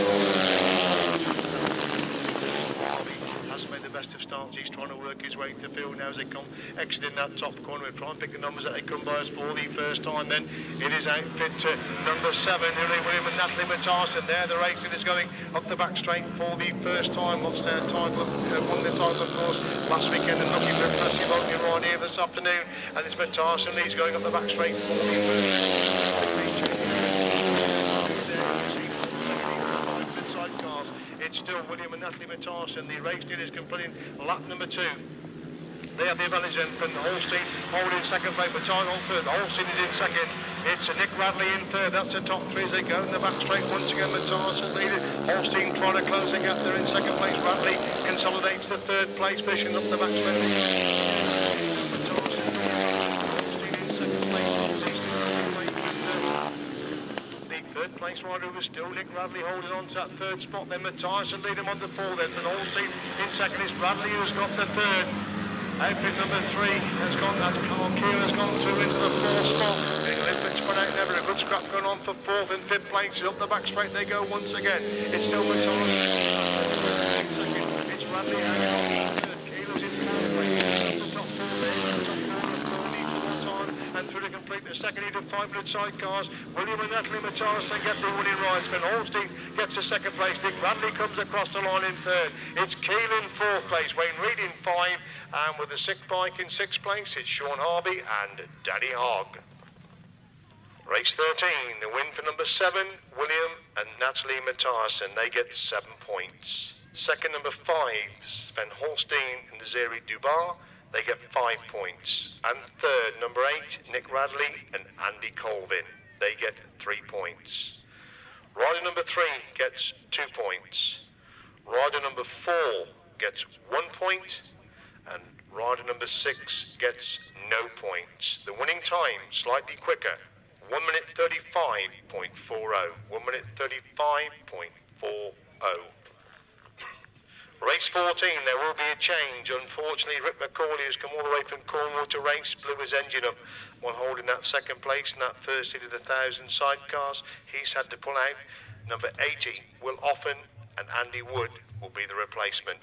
Speaker 19: Has made the best of starts. He's trying to work his way to the field now as they come exiting that top corner. We'll try and pick the numbers that they come by us for the first time. Then it is outfit number 7, Hilary William and Nathalie Matthijssen. There the racing is going up the back straight for the first time. What's their title? Won the title, of course, last weekend and looking for a massive opening right here this afternoon. And it's Matthijssen. He's going up the back straight for the first time. It's still William and Nathalie Matthijssen. The race leader is completing lap number 2. They have the advantage then from the Holstein holding second place, Matthijssen on third. The Holstein is in second. It's Nick Radley in third. That's the top 3 as they go in the back straight once again. Matthijssen leading. Holstein trying to close the gap. They're in second place. Radley consolidates the third place position up the back straight. Third place rider was still Nick Radley holding on to that third spot. Then Matthijssen lead him on the 4 then. But Holstein in second is Radley who's got the third. Outfit number 3 has gone, that's Carl Keir has gone through into the 4th spot. Getting a little bit spread out there, a good scrap going on for 4th and 5th places. Up the back straight they go once again. It's still Matthijssen. It's Radley out. Keir's in 4th place. The top 4 there. And through to complete the second heat of 500 sidecars. William and Nathalie Matthijssen get the winning rides. Ben Holstein gets the second place. Dick Radley comes across the line in third. It's Keil in 4th place. Wayne Reid in 5. And with the 6th bike in 6th place, it's Sean Harvey and Danny Hogg. Race 13, the win for number 7, William and Nathalie Matthijssen. They get 7 points. Second, number 5, Sven Holstein and Nazeri Dubar. They get 5 points. And third, number 8, Nick Radley and Andy Colvin. They get 3 points. Rider number 3 gets 2 points. Rider number 4 gets 1 point. And rider number 6 gets no points. The winning time, slightly quicker, 1 minute 35.40. 1 minute 35.40. Race 14, there will be a change. Unfortunately, Rick McCauley has come all the way from Cornwall to race, blew his engine up while holding that second place in that first heat of the 1,000 sidecars. He's had to pull out. Number 80, Will Offen and Andy Wood will be the replacement.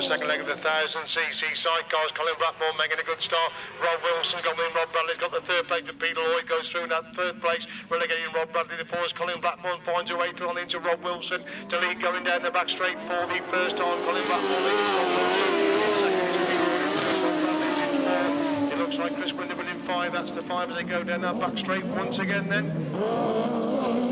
Speaker 19: Second leg of the 1,000cc sidecars. Colin Blackmore making a good start. Rob Wilson got in. Rob Bradley's got the third place. But Peter Lloyd goes through in that third place. Relegating Rob Bradley to 4th. Colin Blackmore finds a way through on into Rob Wilson to lead going down the back straight for the first time. Colin Blackmore leads Rob Wilson. In second is Peter Lloyd. Rob Bradley's in 4th. It looks like Chris Winterman in 5. That's the 5 as they go down that back straight once again then.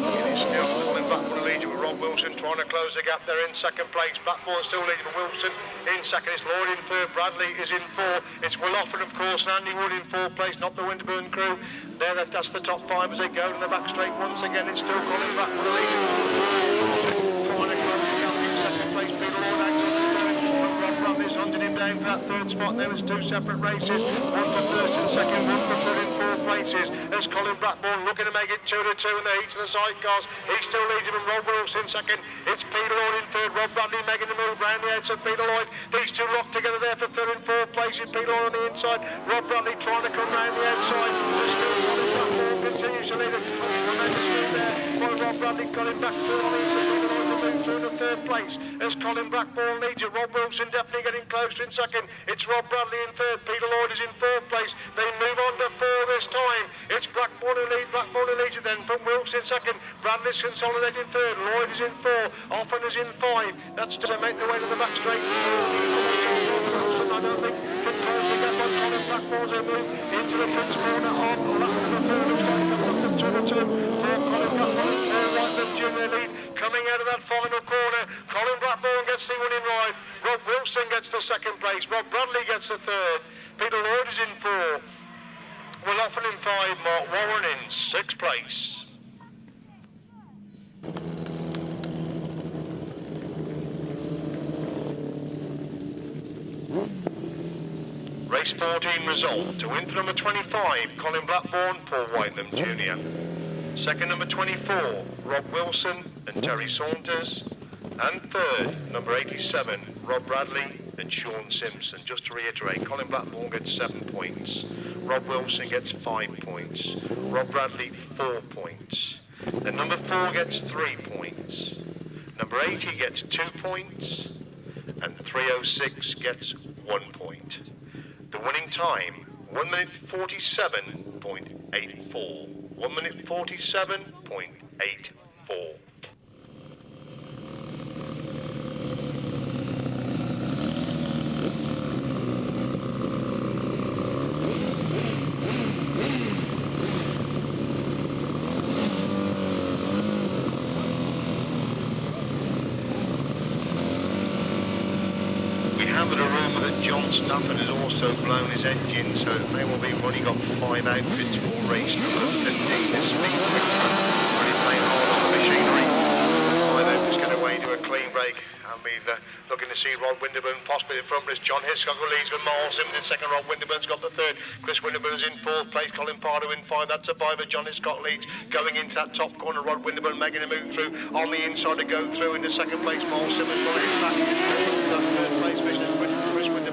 Speaker 19: It is still Colin Blackmore leading with Rob Wilson trying to close the gap. They're in second place. Blackmore still leading with Wilson in second. It's Lloyd in 3rd. Bradley is in 4. It's Will Offen, of course, and Andy Wood in 4th place, not the Winterburn crew. There, that's the top 5 as they go in the back straight once again. It's still Colin Blackmore leading. Trying to close the gap in second place. Peter Lloyd out on the line. Rob Bradley's hunting him down for that 3rd spot. There was 2 separate races. One for 1st and 2nd, one for 3rd in 4th places. There's Colin Blackmore looking to make it 2-2 in the heat of the sidecars. He's still leading with Rob Wilson 2nd. It's Peter Lloyd in 3rd. Rob Bradley making the move round the outside. Peter Lloyd. These two locked together there for 3rd and 4th places. Peter Lloyd on the inside. Rob Bradley trying to come round the outside. There's still Colin Blackmore continues to lead it. Tremendous move there. While Rob Bradley got him back through on the inside. Peter Lloyd to move through in the 3rd place. As Colin Blackmore leads it. Rob Wilson definitely getting closer in 2nd. It's Rob Bradley in 3rd. Peter Lloyd is in 4th place. They move on to 4 this time. It's Blackmore who leads. Blackmore who leads it then from Wilson 2nd. Bradley's consolidating 3rd. Lloyd is in 4. Offen is in 5. That's to make their way to the back straight. I don't think can close the gap on Colin Blackmore's move into the front corner of lap number 4. Looks like they've got the 2-2 for Colin Blackmore. Right the junior lead coming out of that final corner. Colin Blackmore gets the winning ride. Rob Wilson gets the 2nd place. Rob Bradley gets the 3rd. Peter Lloyd is in 4. Will Offen in 5. Mark Warren in 6th place. Race 14 result. To win for number 25, Colin Blackburn, Paul Whitelam Jr. Second, number 24, Rob Wilson and Terry Saunders. And third, number 87, Rob Bradley and Sean Simpson. Just to reiterate, Colin Blackburn gets 7 points. Rob Wilson gets 5 points. Rob Bradley, 4 points. Then number 4 gets 3 points. Number 80 gets 2 points. And 306 gets 1 point. The winning time, 1 minute 47.84. 1 minute 47.84. John Stafford has also blown his engine, so it may well be we've only got 5 outfits for race number 15 this week. Really playing hard on the machinery. 5 outfits get away to a clean break, and we've looking to see Rod Winterburn possibly the front race. John Hiscock leads with Miles Simmons in second. Rod Winterburn's got the third. Chris Winterburn's in fourth place. Colin Pardo in 5. That's a 5. John Hiscock leads. Going into that top corner, Rod Winterburn making a move through on the inside to go through into second place. Miles Simmons running back into that third place.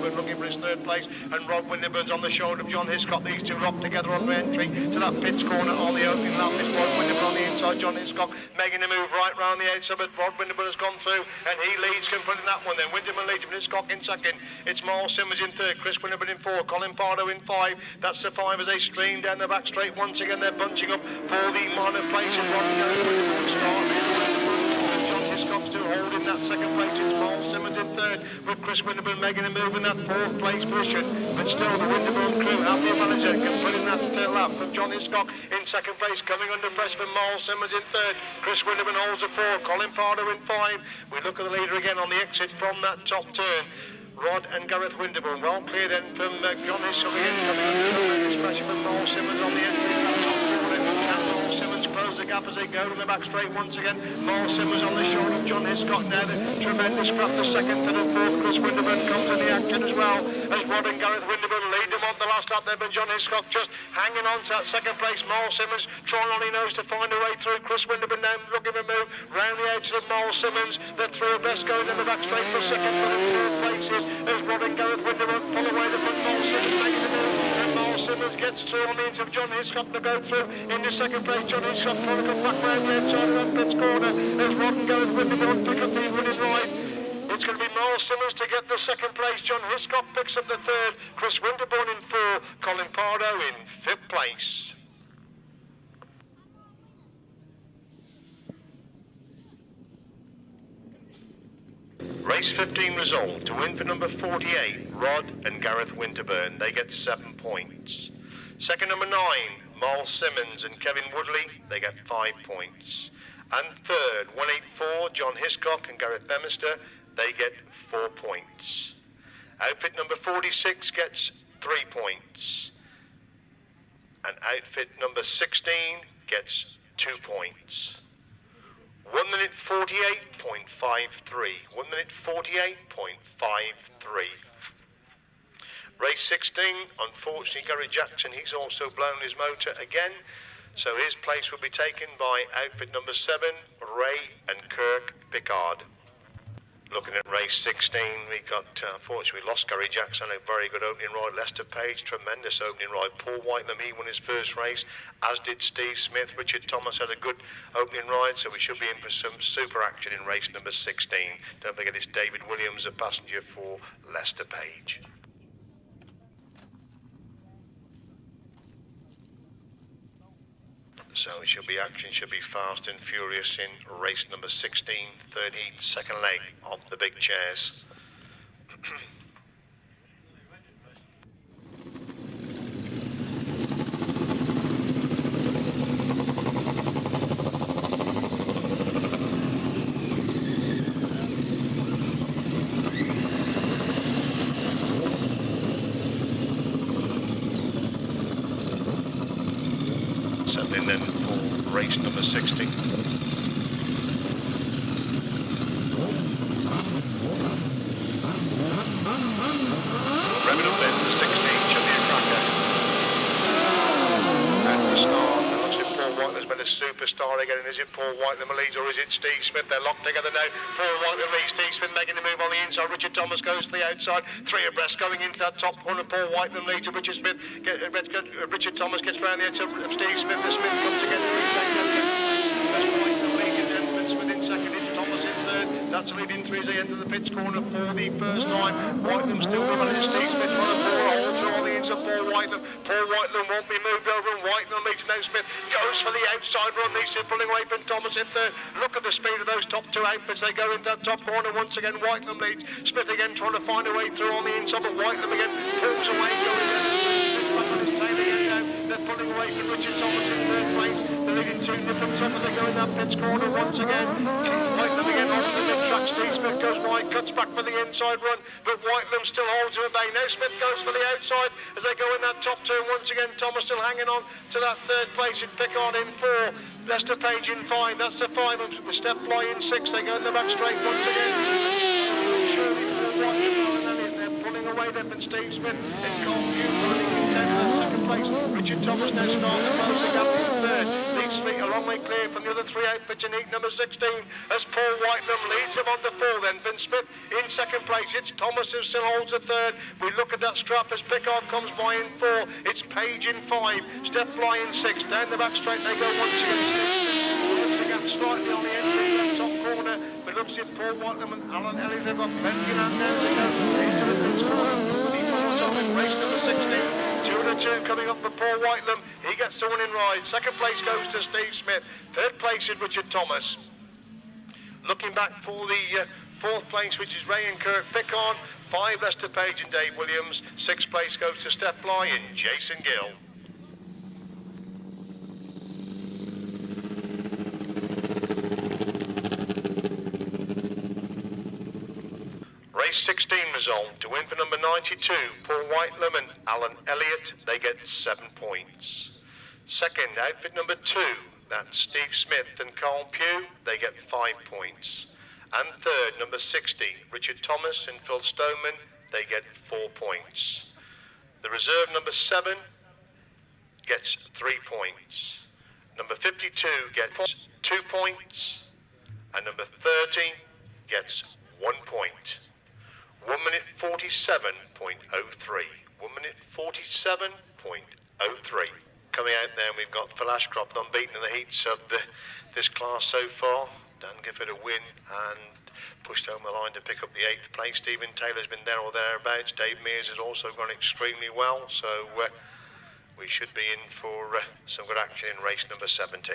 Speaker 19: Looking for his third place, and Rod Winterburn's on the shoulder of John Hiscock. These two locked together on the entry to that pits corner on the opening lap. It's Rod Winterburn on the inside, John Hiscock making a move right round the outside, but Rod Winterburn has gone through and he leads confronting that one. Then Winterburn leads him, Hiscock in second. It's Miles Simmons in third, Chris Winterburn in 4, Colin Pardo in 5. That's the 5 as they stream down the back straight. Once again they're bunching up for the minor places. Rod Winterburn starting. Hiscock's still holding that second place. It's Miles Simmons in third, with Chris Winterburn making a move in that fourth place position. But still, the Winterburn crew have the manager completing that lap from John Hiscock in second place, coming under press from Miles Simmons in third. Chris Winterburn holds a 4, Colin Pardo in 5. We look at the leader again on the exit from that top turn. Rod and Gareth Winterburn well clear then from John Hiscock again, coming under tremendous pressure from Miles Simmons on the entry of that top corner. And Miles Simmons close the gap as they go in the back straight once again. Miles Simmons on the shoulder of John Hiscock now. The tremendous scrap to second, third and fourth. Chris Winterburn comes in the action as well as Rod and Gareth Winterburn lead them on the last lap there, but John Hiscock just hanging on to that second place. Miles Simmons trying on he knows to find a way through. Chris Winterburn now looking to move round the edge of Miles Simmons. The three of best going in the back straight for second, third and fourth places as Rod and Gareth Winterburn pull away the front. Miles Simmons making the move, and Miles Simmons gets through on the end of John Hiscock to go through into second place. John Hiscock trying to come back round the inside of that pits corner as Rod and Gareth Winterburn pick up the winning ride. It's going to be Miles Simmons to get the second place. John Hiscock picks up the third. Chris Winterburn in 4. Colin Pardo in 5th place. Race 15 result. To win for number 48, Rod and Gareth Winterburn. They get 7 points. Second, number 9, Miles Simmons and Kevin Woodley. They get 5 points. And third, 184, John Hiscock and Gareth Bemister. They get 4 points. Outfit number 46 gets 3 points. And outfit number 16 gets 2 points. 1 minute 48.53. 1 minute 48.53. Race 16, unfortunately Gary Jackson, he's also blown his motor again. So his place will be taken by outfit number 7, Ray and Kirk Pickard. Looking at race 16, we got, unfortunately, we lost Gary Jackson, a very good opening ride. Lester Page, tremendous opening ride. Paul Whitelam, he won his first race, as did Steve Smith. Richard Thomas had a good opening ride, so we should be in for some super action in race number 16. Don't forget it's David Williams, a passenger for Lester Page. So it should be action, should be fast and furious in race number 16, third heat, second leg of the big chairs. Settling then for race number 60. Revving up then to 16. superstar again, and is it Paul Whitelam leads or is it Steve Smith? They're locked together now. Paul Whitelam leads, Steve Smith making the move on the inside. Richard Thomas goes to the outside, 3 abreast going into that top corner. Paul Whitelam leads to Richard Smith. Richard Thomas gets round the edge of Steve Smith. The Smith comes together. Whitelam leads in then Smith in second. It's Thomas in third. That's leading 3 as they enter the pits corner for the first time. Whitelam still running. Steve Smith trying to pull all through on the ends of Paul Whitelam. Paul Whitelam won't be moved over, and Whitelam leads now. Smith goes for the outside run. He's pulling away from Thomas in third. Look at the speed of those top 2 outfits. They go into that top corner once again. Whitelam leads. Smith again trying to find a way through on the inside, but Whitelam again pulls away. They're pulling away from Richard Thomas in third place. They're leading 2 different top as they go in that pits corner once again. Whitelam again on the mid track. Steve Smith goes wide, cuts back for the inside run, but Whitelam still holds him at bay. Now Smith goes for the outside as they go in that top 2 once again. Thomas still hanging on to that third place. It's Pickard in 4, Lester Page in 5. That's the 5, and with Steph Fly in 6. They go in the back straight once again. Surely they're pulling away there from Steve Smith. It's Colin Hughes running in 10 in second place. Richard Thomas now starts to close the gap in third. Leads Smith a long way clear from the other 3 outfits in heat number 16 as Paul Whitelam leads him on the 4. Then Vince Smith in second place. It's Thomas who still holds the third. We look at that strap as Pickard comes by in 4. It's Page in 5. Steph Fly in 6. Down the back straight they go once again. The gap slightly on the entry of that top corner. But looks at Paul Whitelam and Alan Ellis. They've got plenty of now to go into the pits corner. He follows on in race number 16. 2 coming up for Paul Whitelam. He gets the winning ride. Second place goes to Steve Smith. Third place is Richard Thomas. Looking back for the 4th place, which is Ray and Kurt Pickard. 5 Lester Page and Dave Williams. 6th place goes to Steph Fly and Jason Gill. Race 16 result. To win for number 92, Paul Whitelam and Alan Elliott, they get 7 points. Second, outfit number 2, that's Steve Smith and Carl Pugh, they get 5 points. And third, number 60, Richard Thomas and Phil Stoneman, they get 4 points. The reserve number 7 gets 3 points. Number 52 gets 2 points. And number 30 gets 1 point. 1 minute 47.03. 1 minute 47.03. Coming out there, we've got Phil Ashcroft unbeaten in the heats of this class so far. Dan Gifford a win and pushed home the line to pick up the 8th place. Stephen Taylor's been there or thereabouts. Dave Mears has also gone extremely well, so we should be in for some good action in race number 17.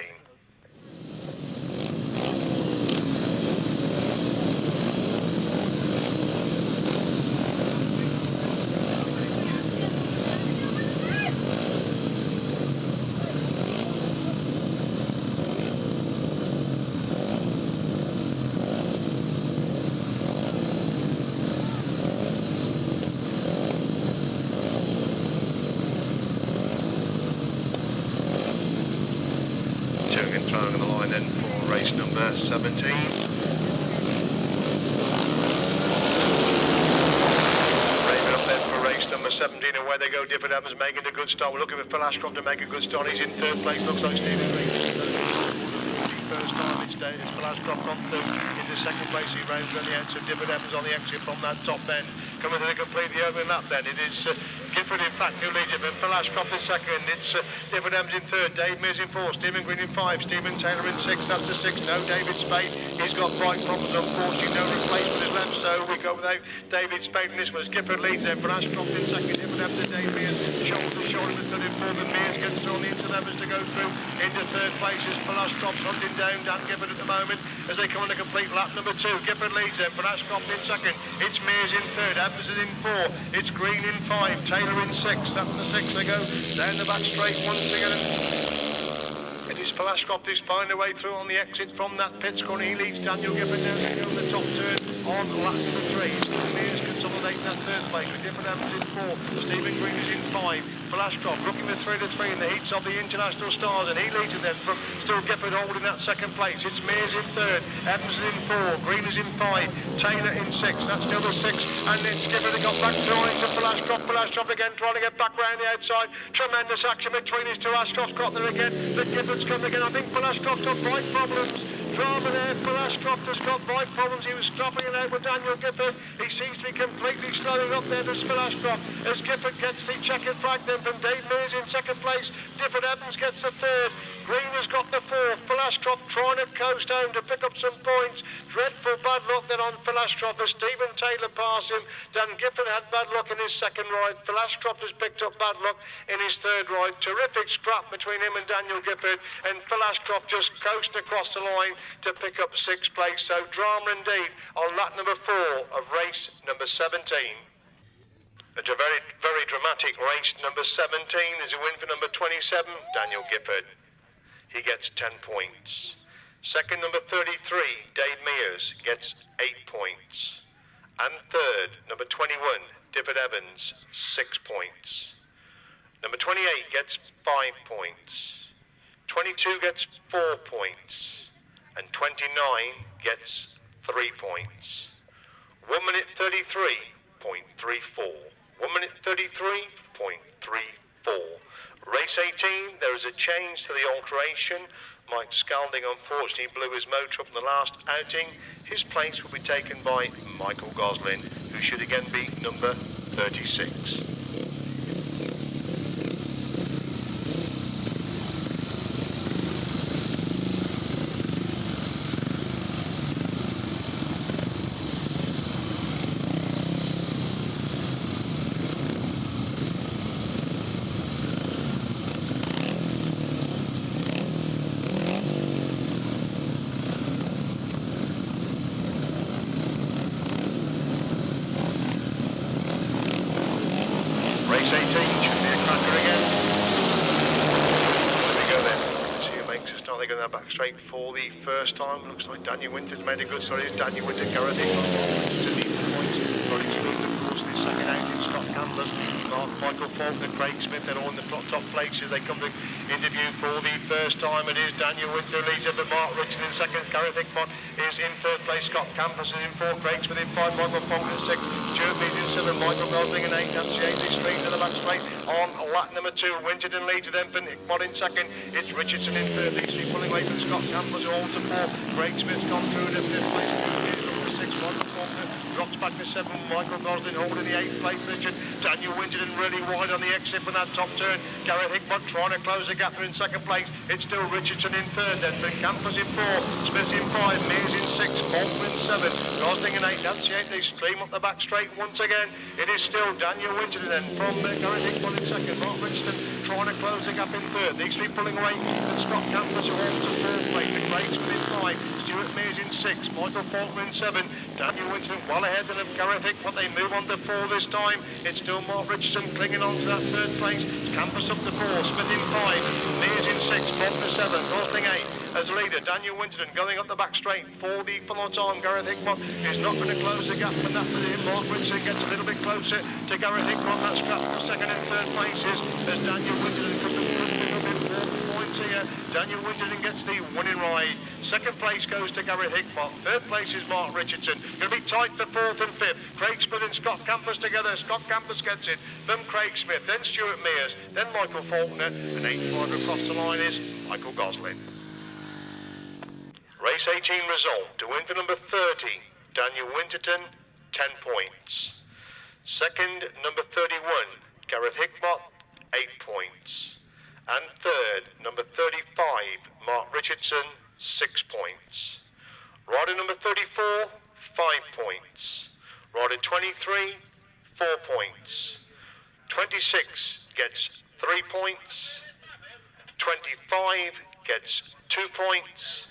Speaker 19: Throwing on the line then for race number 17. Raven up then for race number 17, and where they go, Difford Evans making a good start. We're looking for Phil Ashcroft to make a good start. He's in 3rd place, looks like Stephen Green. First time it's Phil Ashcroft on third. Into 2nd place, he rounds on the outside. Difford Evans on the exit from that top end. Coming to the complete the opening lap then. It is Gifford in fact who leads it, but Phil Ashcroft in 2nd. It's Difford Evans in 3rd. Dave Mears in 4th. Stephen Green in 5. Stephen Taylor in 6th. That's the 6th. No David Spade. He's got bright problems, unfortunately. No replacement is left, so we go without David Spade in this one. Gifford leads there. Phil Ashcroft in 2nd. Difford Evans and Dave Mears shoulder to shoulder with 3rd and 4th. And Mears gets through on the interlevers to go through. Into 3rd place is Phil Ashcroft hunting down Dan Gifford at the moment as they come on to complete lap number 2. Gifford leads there. Phil Ashcroft in 2nd. It's Mears in 3rd. Evans is in 4. It's Green in 5. Taylor in 6th. That's the 6th. They go down the back straight once again. It is Phil Ashcroft who's finding a way through on the exit from that pits corner. He leads Daniel Gifford down to go on the top turn on lap number 3. Mears gets on 8 in that third place, with Different Evans in 4, Stephen Green is in 5, Velashkov looking for 3 to 3 in the heats of the International Stars, and he leads it then from still Gifford holding that second place. It's Mears in 3rd, Evans is in 4, Green is in 5, Taylor in 6, that's still the 6, and it's Gifford that got back behind to Velashkov again trying to get back round the outside. Tremendous action between his two. Ashcroft's got there again, but Gifford's come again. I think Velashkov's got bike problems. Drama there, Velashkov has got bike problems. He was stopping it out with Daniel Gifford. He seems to be completely slowing up there to Velashkov as Gifford gets the checkered flag then from Dave Mears in second place. Different Evans gets the third. Green has got the fourth. Velashkov trying to coast home to pick up some points. Dreadful bad luck then on Velashkov as Stephen Taylor passed him. Dan Gifford had bad luck in his second ride. Velashkov has picked up bad luck in his third ride. Terrific scrap between him and Daniel Gifford, and Velashkov just coasted across the line to pick up 6th place. So drama indeed on lap number 4 of race number 17. It's a very, very dramatic race. Number 17 is a win for number 27, Daniel Gifford. He gets 10 points. Second, number 33, Dave Mears, gets 8 points. And third, number 21, Difford Evans, 6 points. Number 28 gets 5 points. 22 gets 4 points. And 29 gets 3 points. 1 minute 33.34. 1 minute 33.34. Race 18, there is a change to the alteration. Mike Scalding unfortunately blew his motor up in the last outing. His place will be taken by Michael Goslin, who should again be number 36. Race 18 should be a cracker again. There we go then. See who makes a start. They're going back straight for the first time. Looks like Daniel Winter's made a good start. It's Daniel Winter, Gareth to lead the points. Running smooth, of course, the second outing. Scott Campbell, Michael Faulkner, Craig Smith, they're all in the top places. They come to interview for the first time. It is Daniel Winter who leads it, but Mark Richardson in second. Gareth Hickmott is in third place. Scott Campbell is in 4. Craig Smith in 5. Michael Faulkner in 6. Stuart Mead in 7. Michael Gosling in 8. That's the 80 Street to the back straight on lap number 2. Winterton leads it then for Hickmott in second. It's Richardson in third. These three pulling away from Scott Campbell, who all to 4. Craig Smith's gone through in fifth place. Michael Faulkner drops back to 7. Michael Gosling holding the 8th place position. Daniel Winterton really wide on the exit from that top turn. Gareth Hickmott trying to close the gap in second place. It's still Richardson in third. Then Campers in 4. Smith in 5. Mears in 6. Faulkner in 7. Gosling in 8. That's the 8. They stream up the back straight once again. It is still Daniel Winterton then from Gareth Hickmott in second. Mark Richardson trying to close the gap in third. These three pulling away. And Scott Campers who holds the 4th place. The Craig's in 5. Stuart Mears in 6. Michael Faulkner in 7. Daniel Winterton well ahead of Gareth Hickmott. They move on to 4 this time. It's still Mark Richardson clinging on to that 3rd place. Campus up to 4. Smith in 5. Mears in 6. Faulkner 7. Gosling 8. As leader, Daniel Winterton going up the back straight for the full time. Gareth Hickmott is not going to close the gap from that position. Mark Richardson gets a little bit closer to Gareth Hickmott. That's scrap for second and third places as Daniel Winterton comes up with 4 points here. Daniel Winterton gets the winning ride. Second place goes to Gareth Hickmott. Third place is Mark Richardson. Going to be tight for 4th and 5th. Craig Smith and Scott Campus together. Scott Campus gets it from Craig Smith, then Stuart Mears, then Michael Faulkner, and 8th rider across the line is Michael Goslin. Race 18 result. To win for number 30, Daniel Winterton, 10 points. Second, number 31, Gareth Hickmott, 8 points. And third, number 35, Mark Richardson, 6 points. Rider number 34, 5 points. Rider 23, 4 points. 26 gets 3 points. 25 gets 2 points.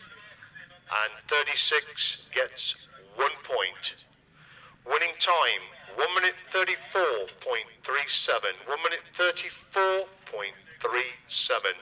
Speaker 19: And 36 gets 1 point. Winning time, 1 minute 34.37. 1 minute 34.37.